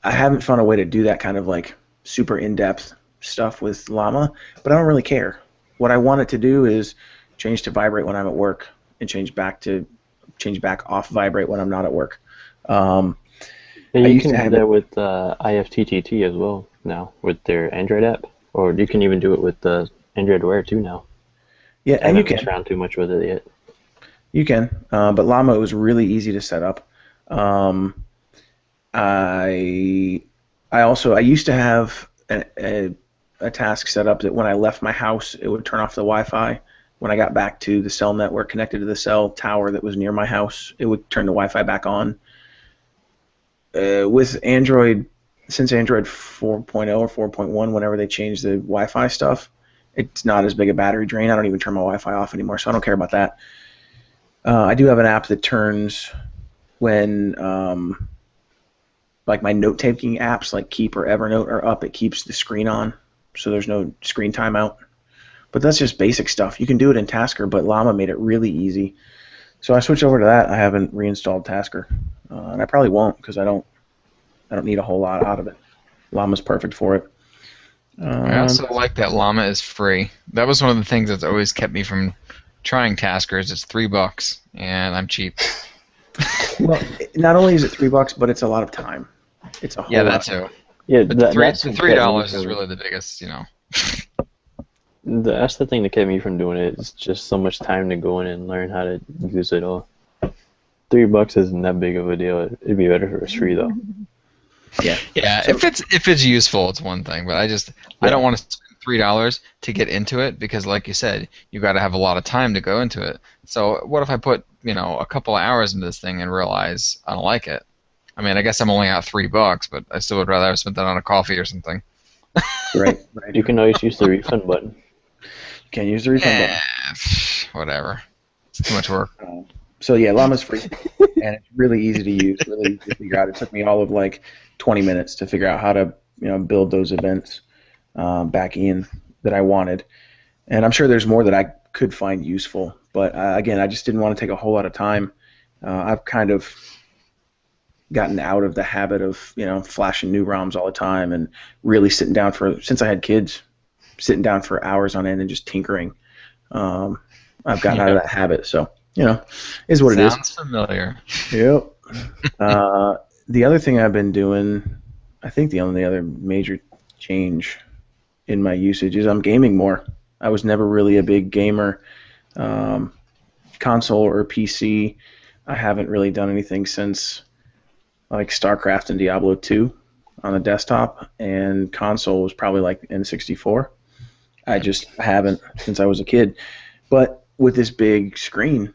I haven't found a way to do that kind of like super in-depth stuff with Llama, but I don't really care. What I want it to do is change to vibrate when I'm at work and change back off vibrate when I'm not at work. Yeah, you can do that with IFTTT as well now with their Android app, or you can even do it with the Android Wear too now. Yeah, I and you haven't can. messed around too much with it yet. You can, but Llama was really easy to set up. I used to have a task set up that when I left my house, it would turn off the Wi-Fi. When I got back to the cell network connected to the cell tower that was near my house, it would turn the Wi-Fi back on. With Android, since Android 4.0 or 4.1, whenever they changed the Wi-Fi stuff, it's not as big a battery drain. I don't even turn my Wi-Fi off anymore, so I don't care about that. I do have an app that turns when like my note-taking apps like Keep or Evernote are up, it keeps the screen on, so there's no screen timeout. But that's just basic stuff. You can do it in Tasker, but Llama made it really easy. So I switched over to that. I haven't reinstalled Tasker, and I probably won't because I don't need a whole lot out of it. Llama's perfect for it. I also like that Llama is free. That was one of the things that's always kept me from trying Taskers. It's $3, and I'm cheap. Well, not only is it $3, but it's a lot of time. It's a whole lot. That too. Yeah, But the $3 is really the biggest, That's the thing that kept me from doing it. It's just so much time to go in and learn how to use it all. $3 isn't that big of a deal. It'd be better if it was free though. Yeah. Yeah, So, if it's useful, it's one thing. But I don't want to spend $3 to get into it because, like you said, you got to have a lot of time to go into it. So what if I put a couple of hours into this thing and realize I don't like it? I mean, I guess I'm only out $3, but I still would rather have spent that on a coffee or something. right. You can always use the refund button. You can't use the refund button. Whatever. It's too much work. So yeah, Llama's free, and it's really easy to use, really easy to figure out. It took me all of like 20 minutes to figure out how to build those events back in that I wanted. And I'm sure there's more that I could find useful, but again, I just didn't want to take a whole lot of time. I've kind of gotten out of the habit of flashing new ROMs all the time and really sitting down since I had kids, sitting down for hours on end and just tinkering. I've gotten out of that habit, so is what it is. Sounds familiar. Yep. The other thing I've been doing, I think the only other major change in my usage is I'm gaming more. I was never really a big gamer, console or PC. I haven't really done anything since like StarCraft and Diablo 2 on the desktop, and console was probably like N64. I just haven't since I was a kid. But with this big screen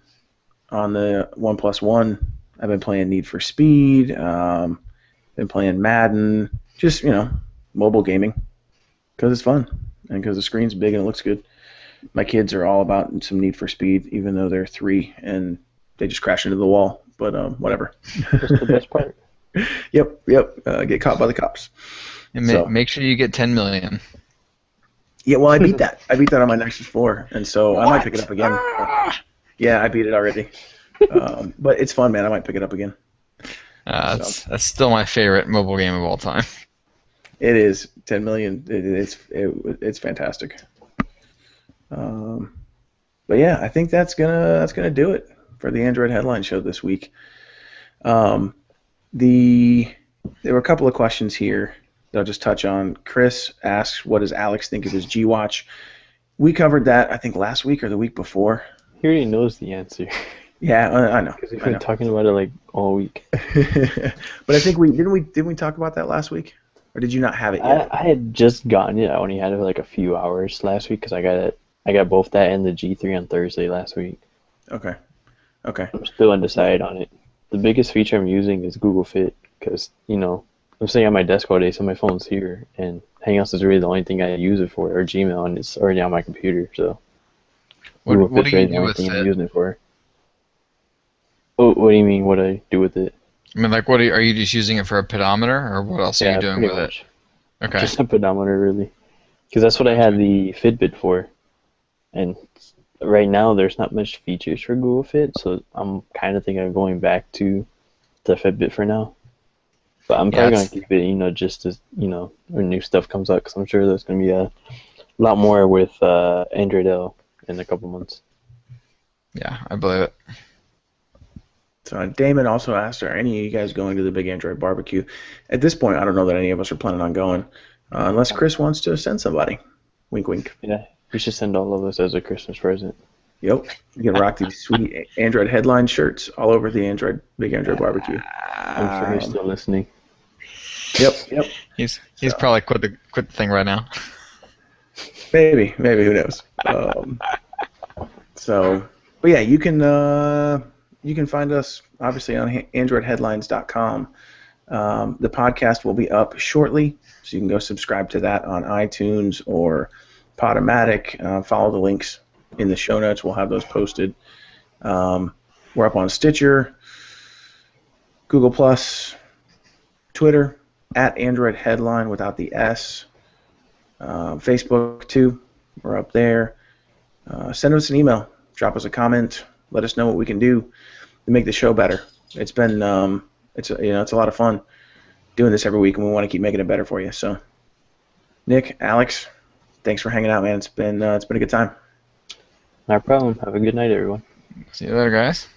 on the OnePlus One, I've been playing Need for Speed, been playing Madden, just mobile gaming because it's fun and because the screen's big and it looks good. My kids are all about some Need for Speed, even though they're 3 and they just crash into the wall. But whatever. That's the best part. Yep. Get caught by the cops. And make sure you get 10 million. Yeah, well, I beat that. I beat that on my Nexus 4, and so I might pick it up again. Yeah, I beat it already. But it's fun, man. I might pick it up again. So That's still my favorite mobile game of all time. it is 10 million. It's fantastic. But yeah, I think that's gonna do it for the Android headline show this week. Um, there were a couple of questions here that I'll just touch on. Chris asks, "What does Alex think of his G Watch?" We covered that, I think, last week or the week before. He already knows the answer. Yeah, I know. Because we've been talking about it like all week. But I think didn't we talk about that last week, or did you not have it yet? I had just gotten it. I only had it for like a few hours last week because I got it. I got both that and the G3 on Thursday last week. Okay. I'm still undecided on it. The biggest feature I'm using is Google Fit because, I'm sitting at my desk all day, so my phone's here, and Hangouts is really the only thing I use it for, or Gmail, and it's already on my computer, so Google What do Fit's you really do the only with thing I'm it? using it for. Oh, what do you mean? What do I do with it? I mean, like, are you just using it for a pedometer, or what else are Yeah, you doing pretty with much. it? Okay. Just a pedometer, really. Because that's what I had the Fitbit for. And right now, there's not much features for Google Fit, so I'm kind of thinking of going back to the Fitbit for now. But I'm Yeah, probably going to keep it, just as, when new stuff comes out, because I'm sure there's going to be a lot more with Android L in a couple months. yeah, I believe it. So Damon also asked, "Are any of you guys going to the big Android barbecue?" At this point, I don't know that any of us are planning on going, unless Chris wants to send somebody. Wink, wink. Yeah, we should send all of us as a Christmas present. Yep. You can rock these sweet Android headline shirts all over the big Android barbecue. I'm sure he's still listening. Yep. He's probably quit the thing right now. Maybe, who knows? But yeah, you can find us obviously on AndroidHeadlines.com. The podcast will be up shortly, so you can go subscribe to that on iTunes or Podomatic. Follow the links in the show notes. We'll have those posted. We're up on Stitcher, Google Plus, Twitter at Android Headline without the S. Facebook too. We're up there. Send us an email. Drop us a comment. Let us know what we can do to make the show better. It's been it's a lot of fun doing this every week, and we want to keep making it better for you. So, Nick, Alex, thanks for hanging out, man. It's been a good time. No problem. Have a good night, everyone. See you later, guys.